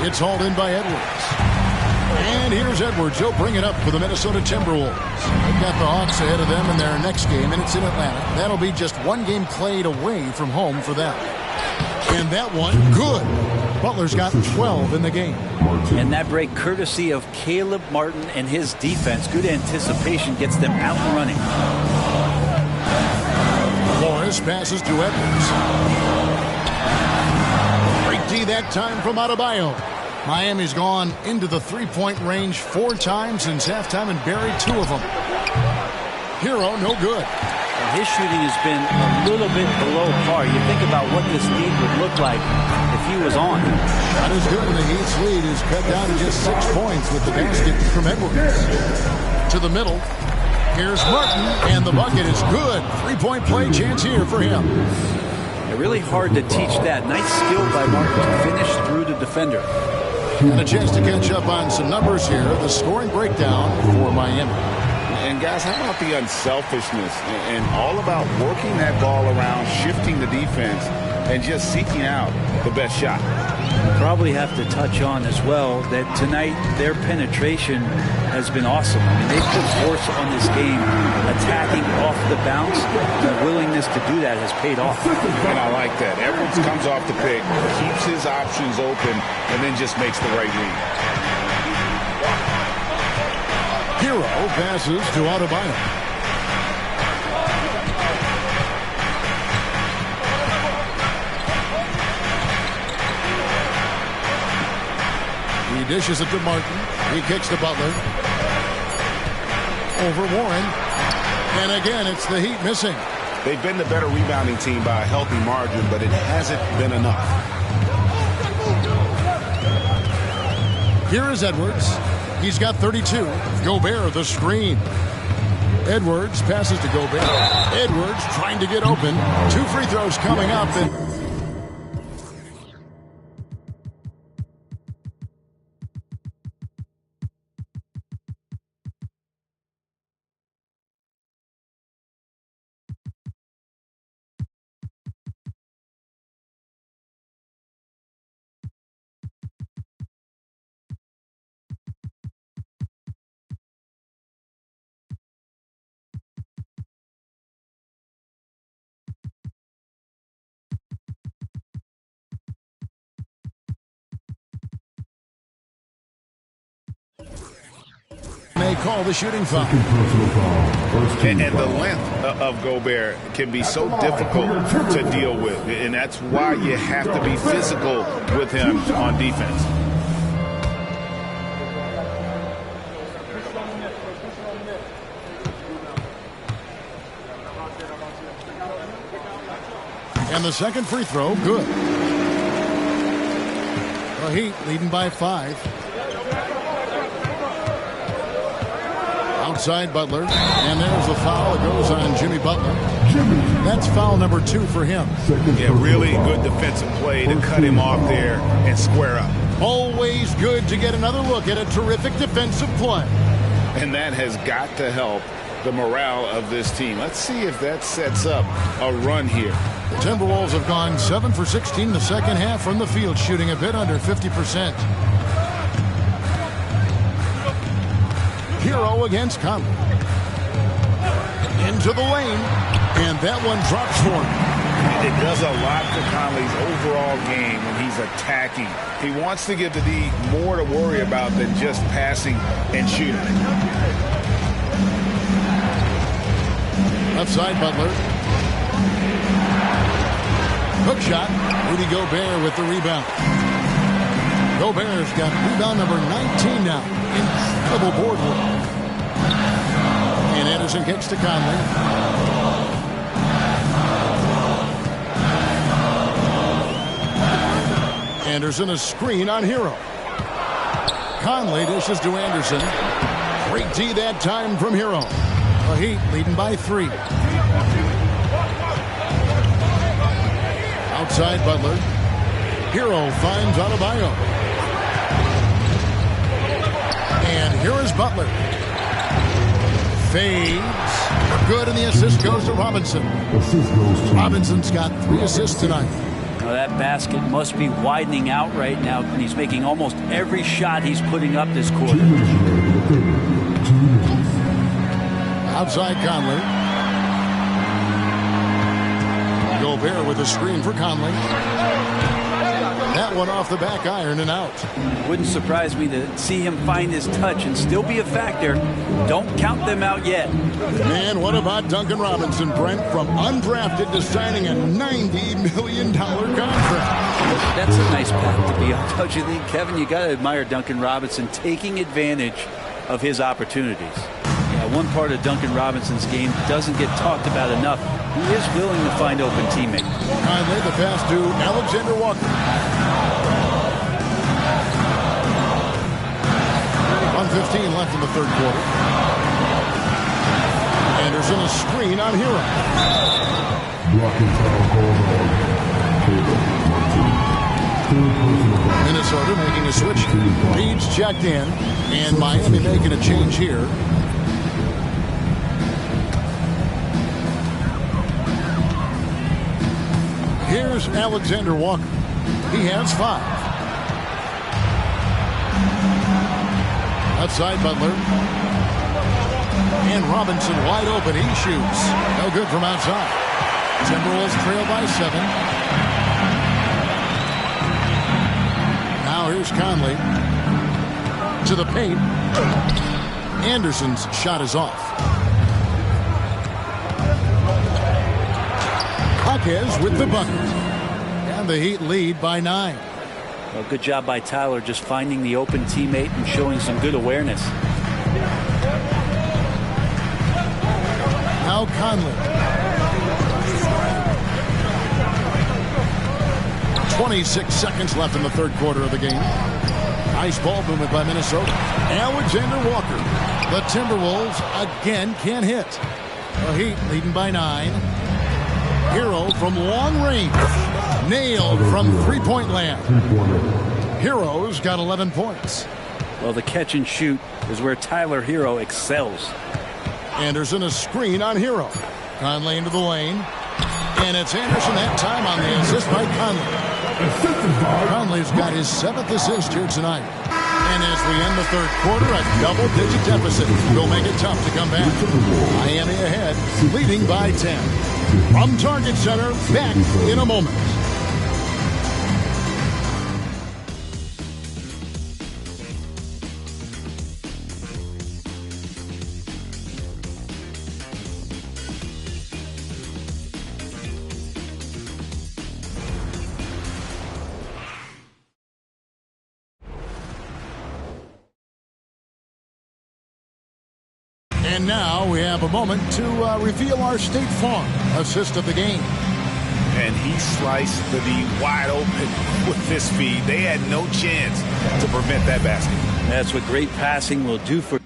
It's hauled in by Edwards. And here's Edwards. He'll bring it up for the Minnesota Timberwolves. They've got the Hawks ahead of them in their next game, and it's in Atlanta. That'll be just one game played away from home for them. And that one, good. Butler's got 12 in the game. And that break courtesy of Caleb Martin and his defense. Good anticipation gets them out and running. Morris passes to Edwards. Great D that time from Adebayo. Miami's gone into the three-point range 4 times since halftime and buried 2 of them. Hero, no good. His shooting has been a little bit below par. You think about what this lead would look like if he was on. Not as good. The Heat's lead is cut down to just 6 points with the basket from Edwards. To the middle. Here's Martin, and the bucket is good. 3-point play chance here for him. Really hard to teach that. Nice skill by Martin to finish through the defender. And a chance to catch up on some numbers here. The scoring breakdown for Miami. And guys, how about the unselfishness and all about working that ball around, shifting the defense and just seeking out the best shot. Probably have to touch on as well that tonight their penetration has been awesome. I mean, they put force on this game, attacking off the bounce. The willingness to do that has paid off. And I like that. Edwards comes off the pick, keeps his options open, and then just makes the right read. Hero passes to Adebayo. He dishes it to Martin. He kicks to Butler. Over Warren. And again, it's the Heat missing. They've been the better rebounding team by a healthy margin, but it hasn't been enough. Here is Edwards. He's got 32. Gobert, the screen. Edwards passes to Gobert. Edwards trying to get open. 2 free throws coming up. May call the shooting foul. And the length of Gobert can be so difficult to deal with. And that's why you have to be physical with him on defense. And the second free throw, good. The Heat leading by 5. Outside Butler, and there's the foul. It goes on Jimmy Butler. That's foul number 2 for him. Yeah, really good defensive play to cut him off there and square up. Always good to get another look at a terrific defensive play. And that has got to help the morale of this team. Let's see if that sets up a run here. The Timberwolves have gone 7 for 16 the second half from the field, shooting a bit under 50%. Hero against Conley. Into the lane, and that one drops for him. It does a lot for Conley's overall game when he's attacking. He wants to give the D more to worry about than just passing and shooting. Left side, Butler. Hook shot. Rudy Gobert with the rebound. Gobert's got rebound number 19 now. Incredible board work. And Anderson kicks to Conley. Anderson a screen on Hero. Conley dishes to Anderson. Great D that time from Hero. The Heat leading by 3. Outside Butler. Hero finds Adebayo. And here is Butler. Fades. Good, and the assist goes to Robinson. Robinson's got 3 assists tonight. Now that basket must be widening out right now, and he's making almost every shot he's putting up this quarter. Outside Conley. Gobert with a screen for Conley. That one off the back iron and out. Wouldn't surprise me to see him find his touch and still be a factor. Don't count them out yet. Man, what about Duncan Robinson, Brent, from undrafted to signing a $90 million contract? That's a nice path to be on, don't you think, Kevin? You got to admire Duncan Robinson taking advantage of his opportunities. Yeah, one part of Duncan Robinson's game doesn't get talked about enough. He is willing to find open teammates. Conley, the pass to Alexander Walker. 1:15 left in the third quarter. Anderson a screen on Hero. Minnesota making a switch. Reed's checked in, and Miami making a change here. Here's Alexander Walker. He has 5. Outside Butler. And Robinson wide open. He shoots. No good from outside. Timberwolves trail by 7. Now here's Conley. To the paint. Anderson's shot is off. Hawkes with the bucket. And the Heat lead by 9. Well, good job by Tyler just finding the open teammate and showing some good awareness. Now Conley. 26 seconds left in the third quarter of the game. Nice ball movement by Minnesota. Alexander Walker. The Timberwolves again can't hit. The Heat leading by 9. Hero from long range. Nailed from three-point land. Hero's got 11 points. Well, the catch and shoot is where Tyler Hero excels. Anderson a screen on Hero. Conley into the lane. And it's Anderson that time on the assist by Conley. Conley's got his 7th assist here tonight. And as we end the third quarter, a double-digit deficit will make it tough to come back. Miami ahead, leading by 10. From Target Center, back in a moment. And now we have a moment to reveal our State Farm assist of the game. And he sliced the D wide open with this feed. They had no chance to prevent that basket. That's what great passing will do for.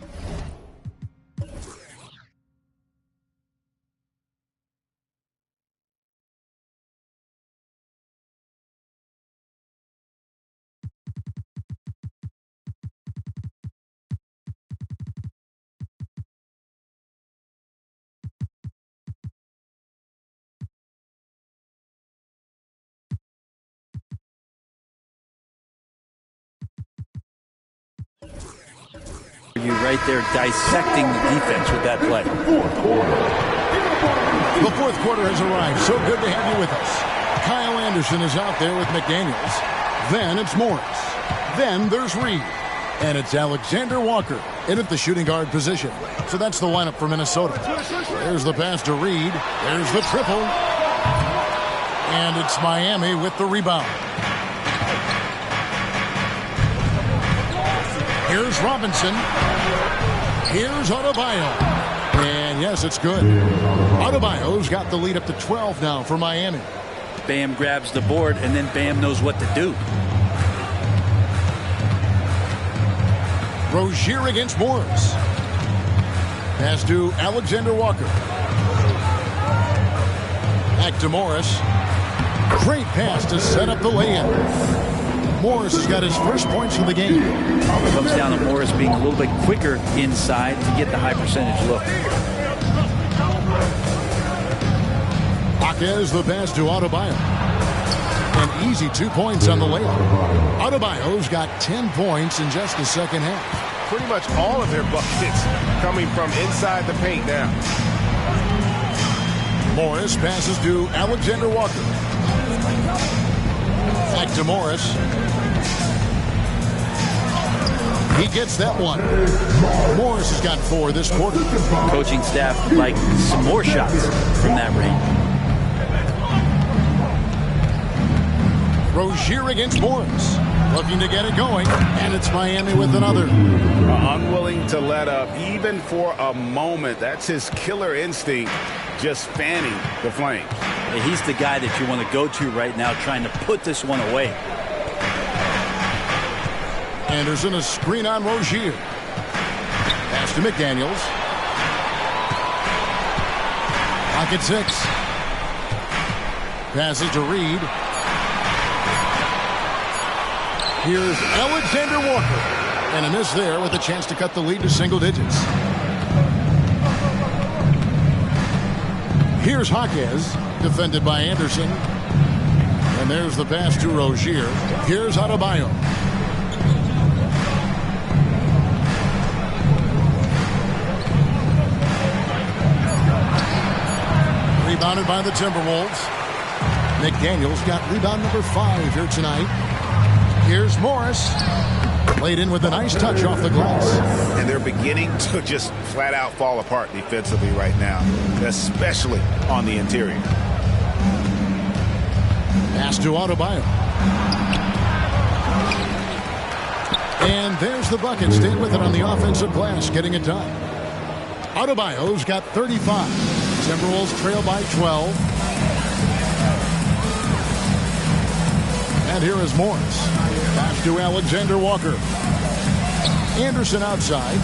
You right there dissecting the defense with that play. The fourth quarter has arrived. So good to have you with us. Kyle Anderson is out there with McDaniels. Then it's Morris. Then there's Reed. And it's Alexander Walker in at the shooting guard position. So that's the lineup for Minnesota. There's the pass to Reed. There's the triple. And it's Miami with the rebound. Here's Robinson. Here's Adebayo. And yes, it's good. Adebayo's got the lead up to 12 now for Miami. Bam grabs the board, and then Bam knows what to do. Rozier against Morris. Pass to Alexander Walker. Back to Morris. Great pass to set up the lay-in. Morris has got his first points of the game. It comes down to Morris being a little bit quicker inside to get the high percentage look. Hawkes the pass to Adebayo. An easy 2 points on the layup. Adebayo's got 10 points in just the second half. Pretty much all of their buckets coming from inside the paint now. Morris passes to Alexander Walker. Back to Morris. He gets that one. Morris has got 4 this quarter. Coaching staff like some more shots from that range. Rozier against Morris. Looking to get it going. And it's Miami with another. Unwilling to let up even for a moment. That's his killer instinct, just fanning the flames. He's the guy that you want to go to right now, trying to put this one away. Anderson a screen on Rozier. Pass to McDaniels. Pocket 6. Passes to Reed. Here's Alexander Walker. And a miss there with a chance to cut the lead to single digits. Here's Hawkes, defended by Anderson. And there's the pass to Rozier. Here's Adebayo. Rebounded by the Timberwolves. McDaniels got rebound number 5 here tonight. Here's Morris. Played in with a nice touch off the glass. And they're beginning to just flat out fall apart defensively right now, especially on the interior. Pass to Adebayo. And there's the bucket. Stayed with it on the offensive glass, getting it done. Adebayo's got 35. Timberwolves trail by 12. And here is Morris. Pass to Alexander Walker. Anderson outside.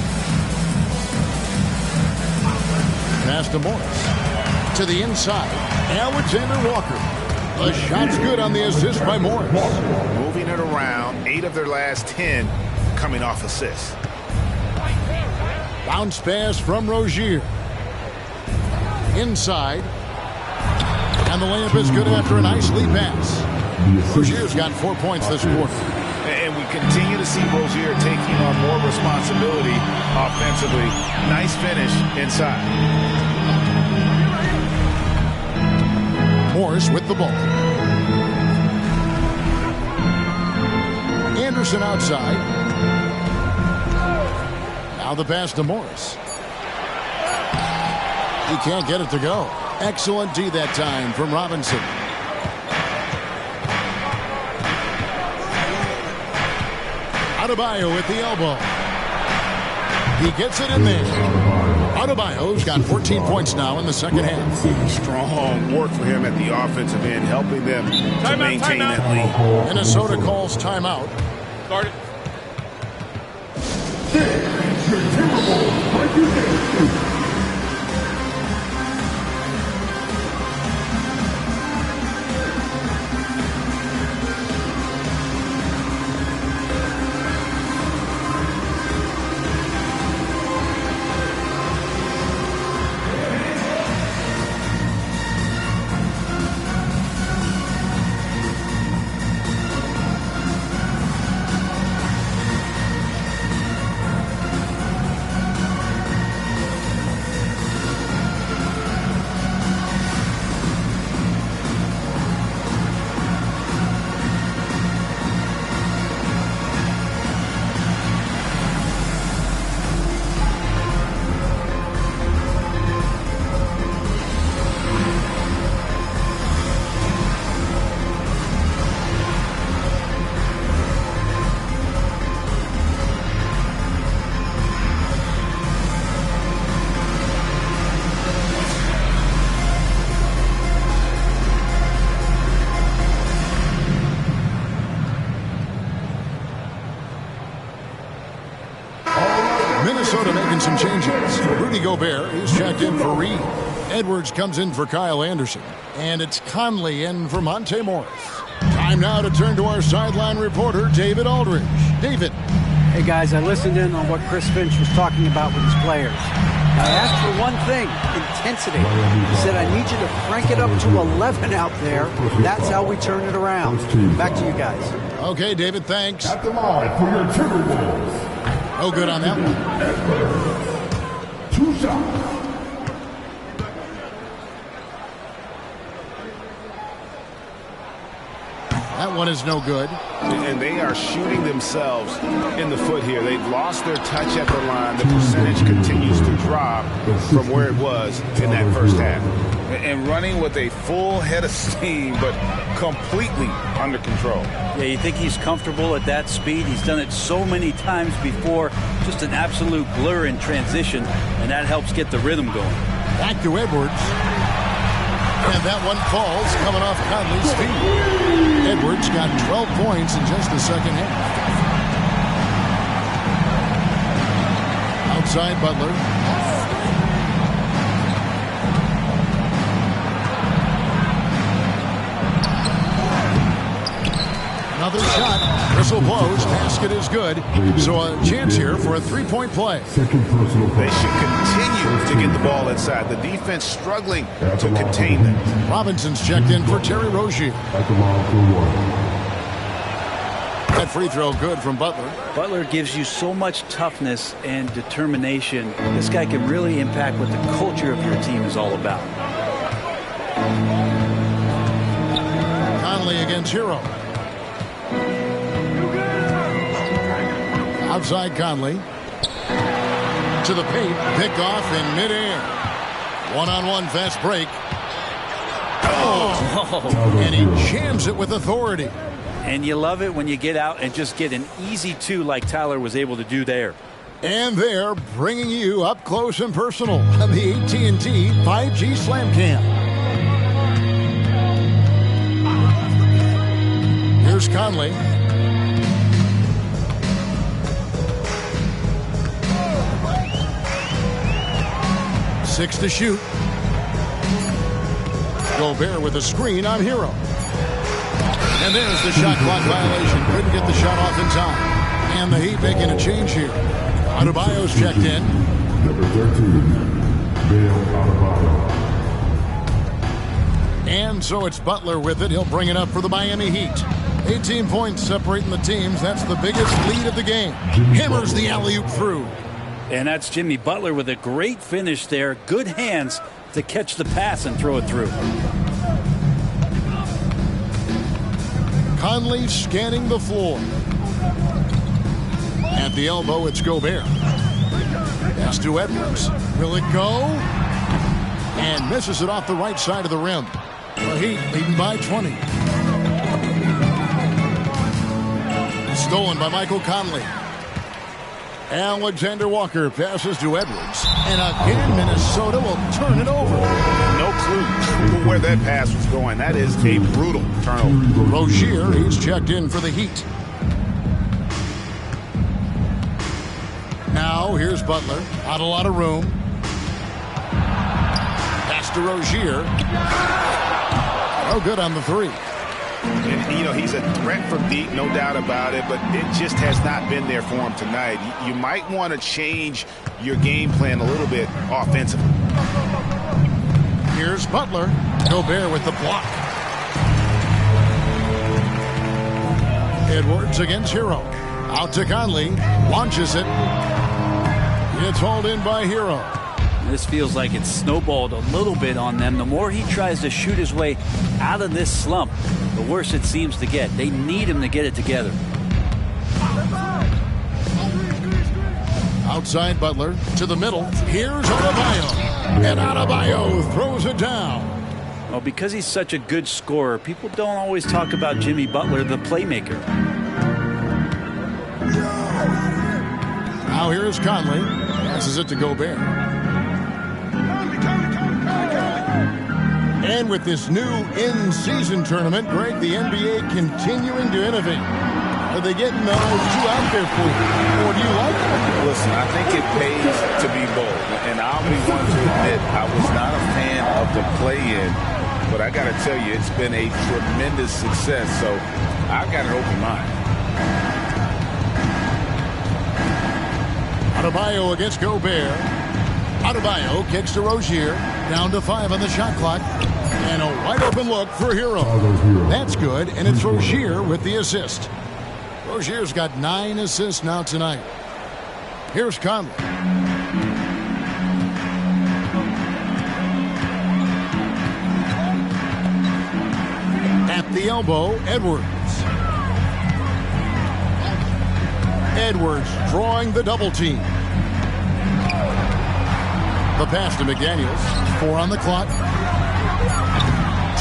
Pass to Morris. To the inside. Alexander Walker. The shot's good on the assist by Morris. Moving it around. 8 of their last 10 coming off assists. Bounce pass from Rozier. Inside. And the layup is good after a nice lead pass. Rozier's got 4 points this quarter. And we continue to see Rozier taking on more responsibility offensively. Nice finish inside. Morris with the ball. Anderson outside. Now the pass to Morris. He can't get it to go. Excellent D that time from Robinson. Adebayo at the elbow. He gets it in there. Adebayo's got 14 points now in the second half. Strong work for him at the offensive end, helping them to maintain that lead. Minnesota calls timeout. Start it. Minnesota making some changes. Rudy Gobert is checked in for Reed. Edwards comes in for Kyle Anderson. And it's Conley in for Monte Morris. Time now to turn to our sideline reporter, David Aldridge. David. Hey, guys, I listened in on what Chris Finch was talking about with his players. I asked for one thing, intensity. He said, I need you to crank it up to 11 out there. That's how we turn it around. Back to you guys. Okay, David, thanks. At the line for your Timberwolves. No good on that one. 2 shots. That one is no good. And they are shooting themselves in the foot here. They've lost their touch at the line. The percentage continues to drop from where it was in that first half. And running with a full head of steam, but completely under control. Yeah, you think he's comfortable at that speed? He's done it so many times before. Just an absolute blur in transition, and that helps get the rhythm going. Back to Edwards. And that one falls coming off Conley's feet. Edwards got 12 points in just the second half. Outside Butler. Another shot. Whistle blows. Basket is good. So a chance here for a three-point play. They should continue to get the ball inside. The defense struggling to contain them. Robinson's checked in for Terry Rozier. That free throw good from Butler. Butler gives you so much toughness and determination. This guy can really impact what the culture of your team is all about. Conley against Hero. Outside Conley. To the paint. Picked off in midair. One-on-one fast break. Oh! And he jams it with authority. And you love it when you get out and just get an easy two like Tyler was able to do there. And they're bringing you up close and personal on the AT&T 5G Slam Cam. Here's Conley. Six to shoot. Gobert with a screen on Hero. And there's the shot clock violation. Couldn't get the shot off in time. And the Heat making a change here. Adebayo's checked in. Number 13, Bam Adebayo. And so it's Butler with it. He'll bring it up for the Miami Heat. 18 points separating the teams. That's the biggest lead of the game. Hammers the alley-oop through. And that's Jimmy Butler with a great finish there. Good hands to catch the pass and throw it through. Conley scanning the floor. At the elbow, it's Gobert. Pass to Edwards. Will it go? And misses it off the right side of the rim. The Heat leading by 20. Stolen by Michael Conley. Alexander Walker passes to Edwards. And again, Minnesota will turn it over. No clue where that pass was going. That is a brutal turnover. Rozier, he's checked in for the Heat. Now, here's Butler. Not a lot of room. Pass to Rozier. Oh, good on the three. And, you know, he's a threat from deep, no doubt about it, but it just has not been there for him tonight. You might want to change your game plan a little bit offensively. Here's Butler. Gobert with the block. Edwards against Hero. Out to Conley. Launches it. It's hauled in by Hero. This feels like it's snowballed a little bit on them. The more he tries to shoot his way out of this slump, the worse it seems to get. They need him to get it together. Outside Butler to the middle. Here's Adebayo. And Adebayo throws it down. Well, because he's such a good scorer, people don't always talk about Jimmy Butler, the playmaker. Now here's Conley. Passes it to Gobert. And with this new in-season tournament, Greg, the NBA continuing to innovate. Are they getting those two out there for you? Or do you like it? Listen, I think it pays to be bold. And I'll be one to admit I was not a fan of the play-in. But I got to tell you, it's been a tremendous success. So I've got an open mind. Adebayo against Gobert. Adebayo kicks to Rozier. Down to 5 on the shot clock. And a wide open look for Hero. That's good, and it's Rozier with the assist. Rozier's got 9 assists now tonight. Here's Conley. At the elbow, Edwards. Edwards drawing the double team. The pass to McDaniels. 4 on the clock.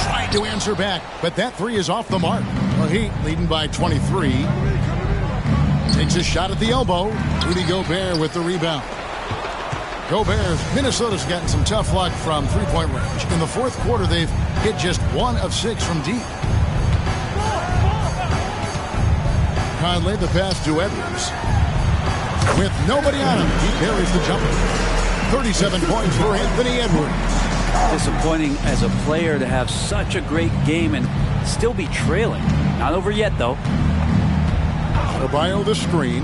Tried to answer back, but that three is off the mark. The Heat leading by 23. Takes a shot at the elbow. Rudy Gobert with the rebound. Minnesota's gotten some tough luck from three-point range. In the fourth quarter, they've hit just 1 of 6 from deep. Conley, the pass to Edwards. With nobody on him, he carries the jumper. 37 points for Anthony Edwards. Disappointing as a player to have such a great game and still be trailing. Not over yet, though. Adebayo the screen.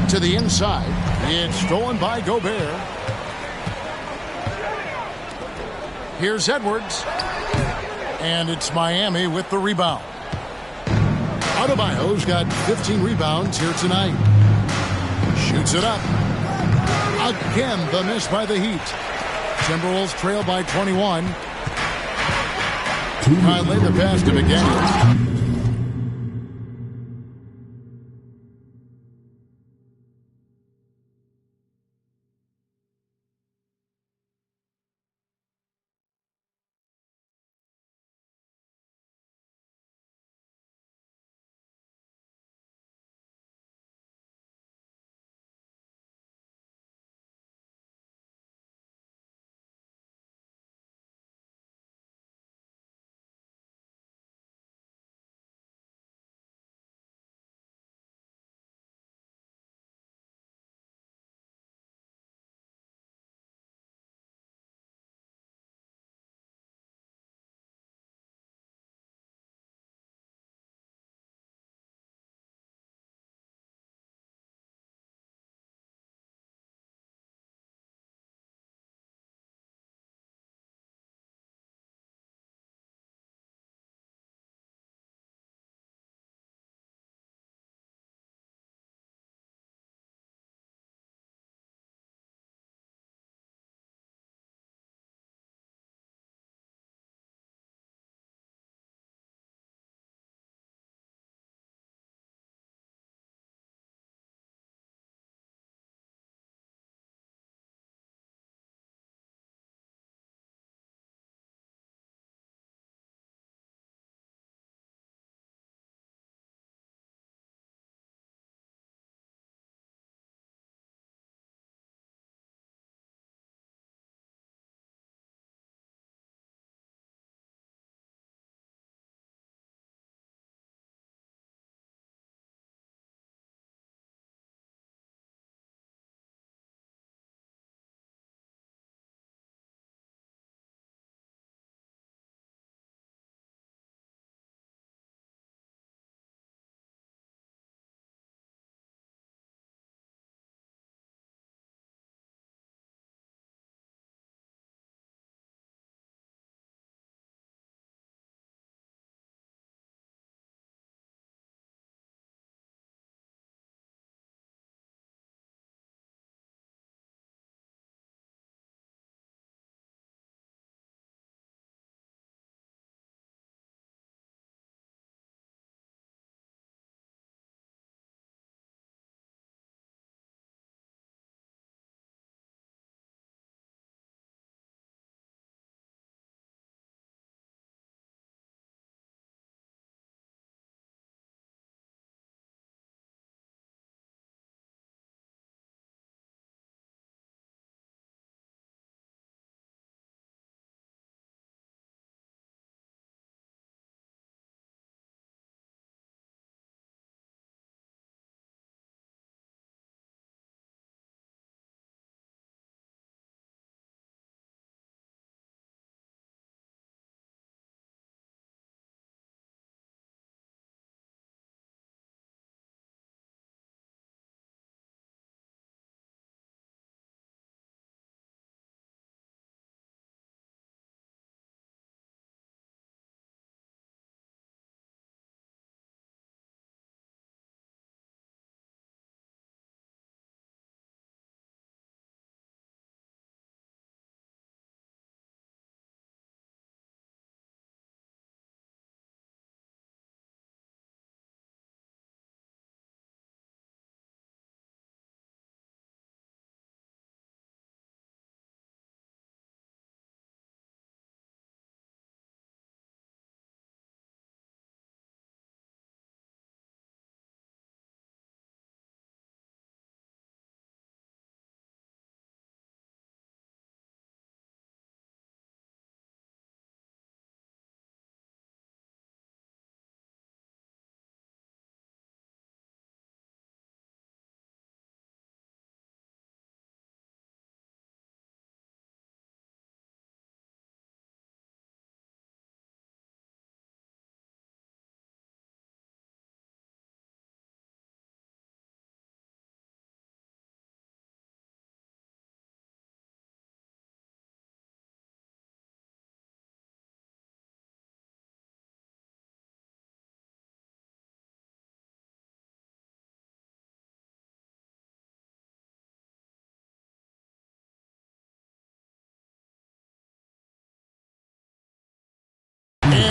To the inside. It's stolen by Gobert. Here's Edwards. And it's Miami with the rebound. Adebayo's got 15 rebounds here tonight. Shoots it up. Again, the miss by the Heat. Timberwolves trail by 21. Conley the pass to McDaniels.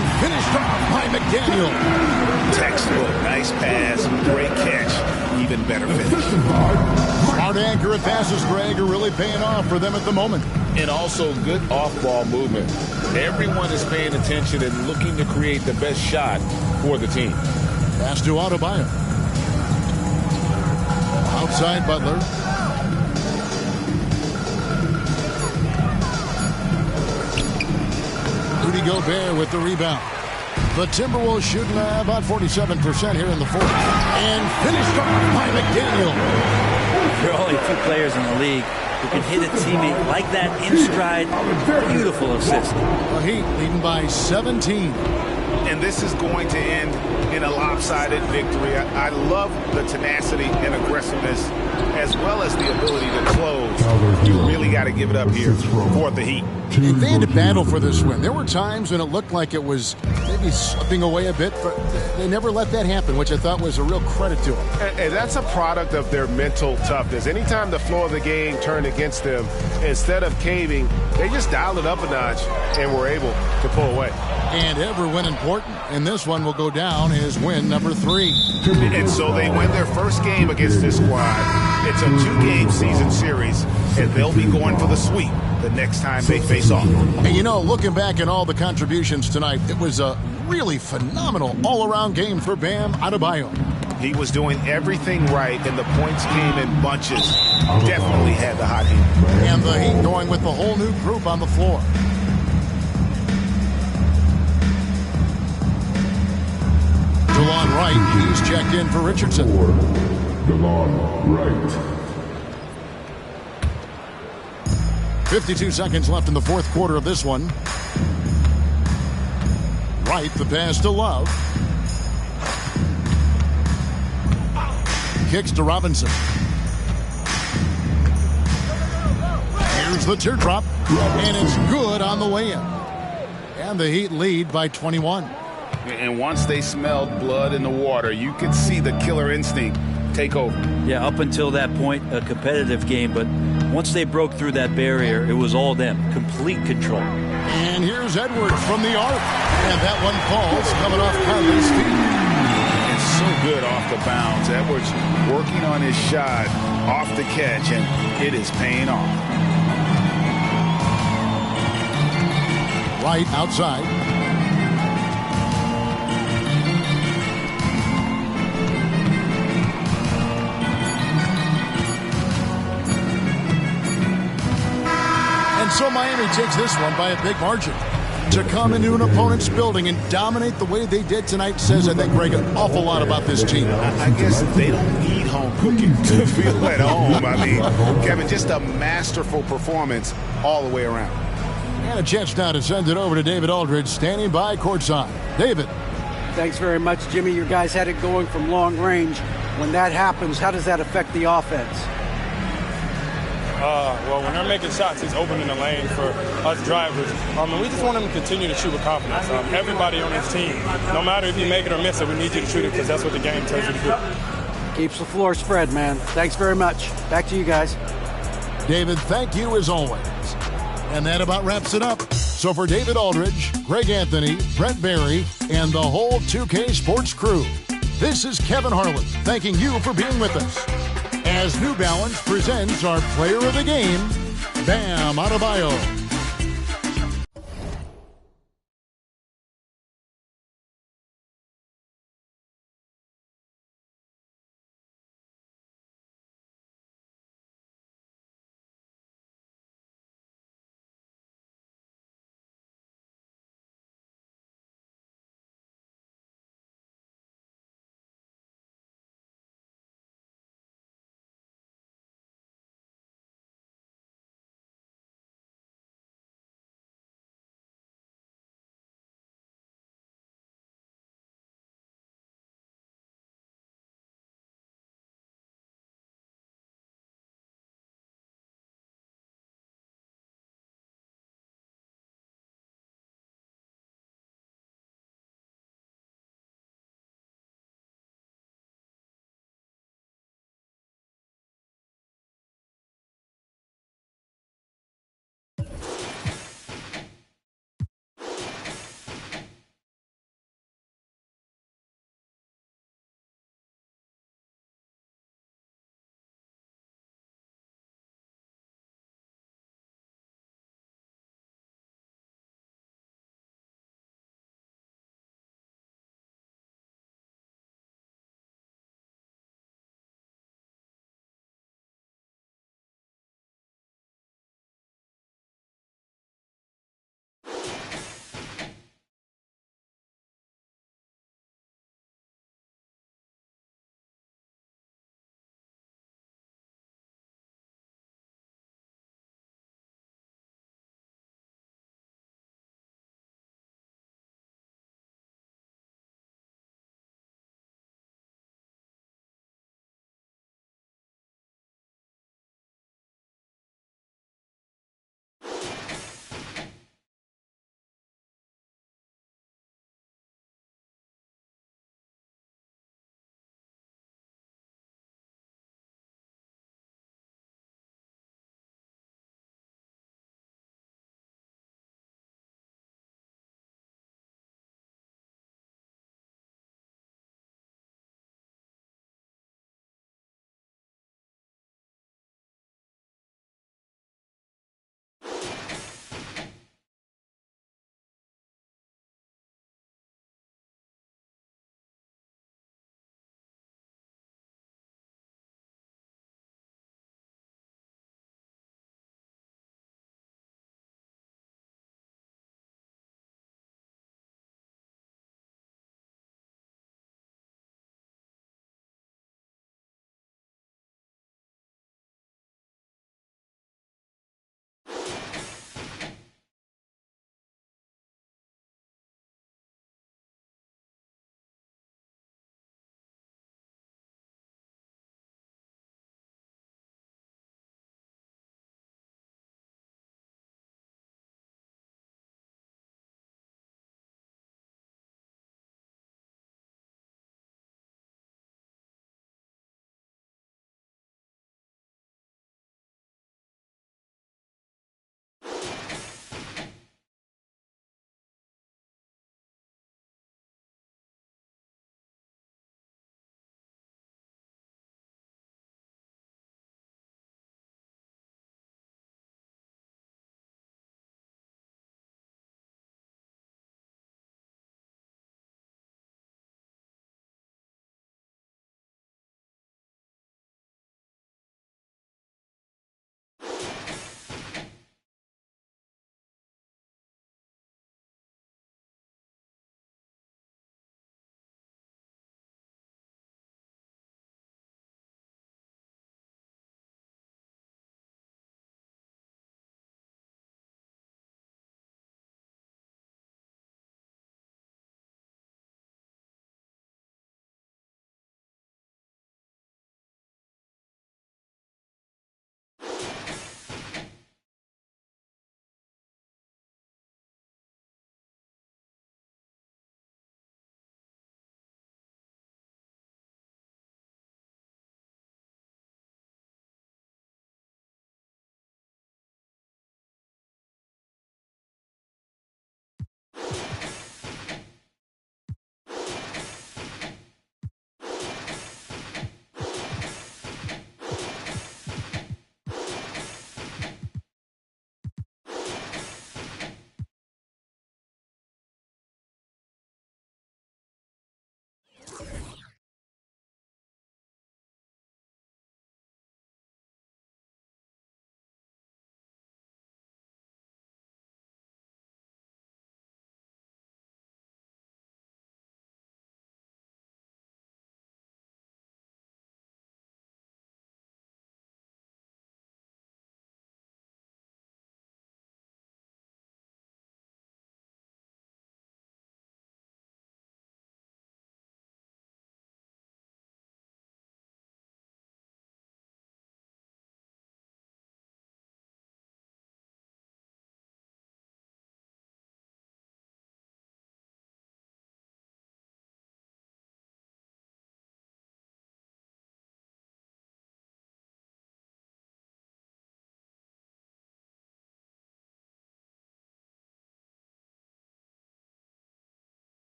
And finished off by McDaniel. Textbook, nice pass, great catch, even better finish. Smart, accurate passes, Greg, are really paying off for them at the moment. And also good off-ball movement. Everyone is paying attention and looking to create the best shot for the team. Pass to Adebayo. Outside Butler. Rudy Gobert with the rebound. The Timberwolves shooting about 47% here in the fourth. And finished off by McDaniel. There are only 2 players in the league who can hit a teammate like that in stride. Beautiful assist. The Heat leading by 17. And this is going to end in a lopsided victory. I love the tenacity and aggressiveness as well as the ability to close. You really got to give it up here for the Heat. They had to battle for this win. There were times when it looked like it was maybe slipping away a bit, but they never let that happen, which I thought was a real credit to them. And that's a product of their mental toughness. Anytime the flow of the game turned against them, instead of caving, they just dialed it up a notch and were able to pull away. And every win important, and this one will go down as win number 3. And so they win their first game against this squad. It's a 2-game season series, and they'll be going for the sweep the next time they face off. And you know, looking back at all the contributions tonight, it was a really phenomenal all-around game for Bam Adebayo. He was doing everything right, and the points came in bunches. Definitely had the hot hand. And the Heat going with the whole new group on the floor. DeLon Wright, he's checked in for Richardson. DeLon Wright. 52 seconds left in the fourth quarter of this one. Wright, the pass to Love. Kicks to Robinson. Here's the teardrop, and it's good on the way in. And the Heat lead by 21. And once they smelled blood in the water, you could see the killer instinct take over. Yeah, up until that point, a competitive game, but once they broke through that barrier, it was all them. Complete control. And here's Edwards from the arc. And that one falls, coming off Conley's feet. It's so good off the bounds. Edwards working on his shot off the catch, and it is paying off. Wright outside. So Miami takes this one by a big margin. To come into an opponent's building and dominate the way they did tonight says, I think, Greg, an awful lot about this team. I guess they don't need home cooking to feel at home. I mean, Kevin, just a masterful performance all the way around. And a chance now to send it over to David Aldridge, standing by courtside. David. Thanks very much, Jimmy. Your guys had it going from long range. When that happens, how does that affect the offense? Well, when they're making shots, he's opening the lane for us drivers. We just want them to continue to shoot with confidence. Everybody on this team, no matter if you make it or miss it, we need you to shoot it because that's what the game tells you to do. Keeps the floor spread, man. Thanks very much. Back to you guys. David, thank you as always. And that about wraps it up. So for David Aldridge, Greg Anthony, Brent Barry, and the whole 2K Sports crew, this is Kevin Harlan thanking you for being with us. As New Balance presents our player of the game, Bam Adebayo.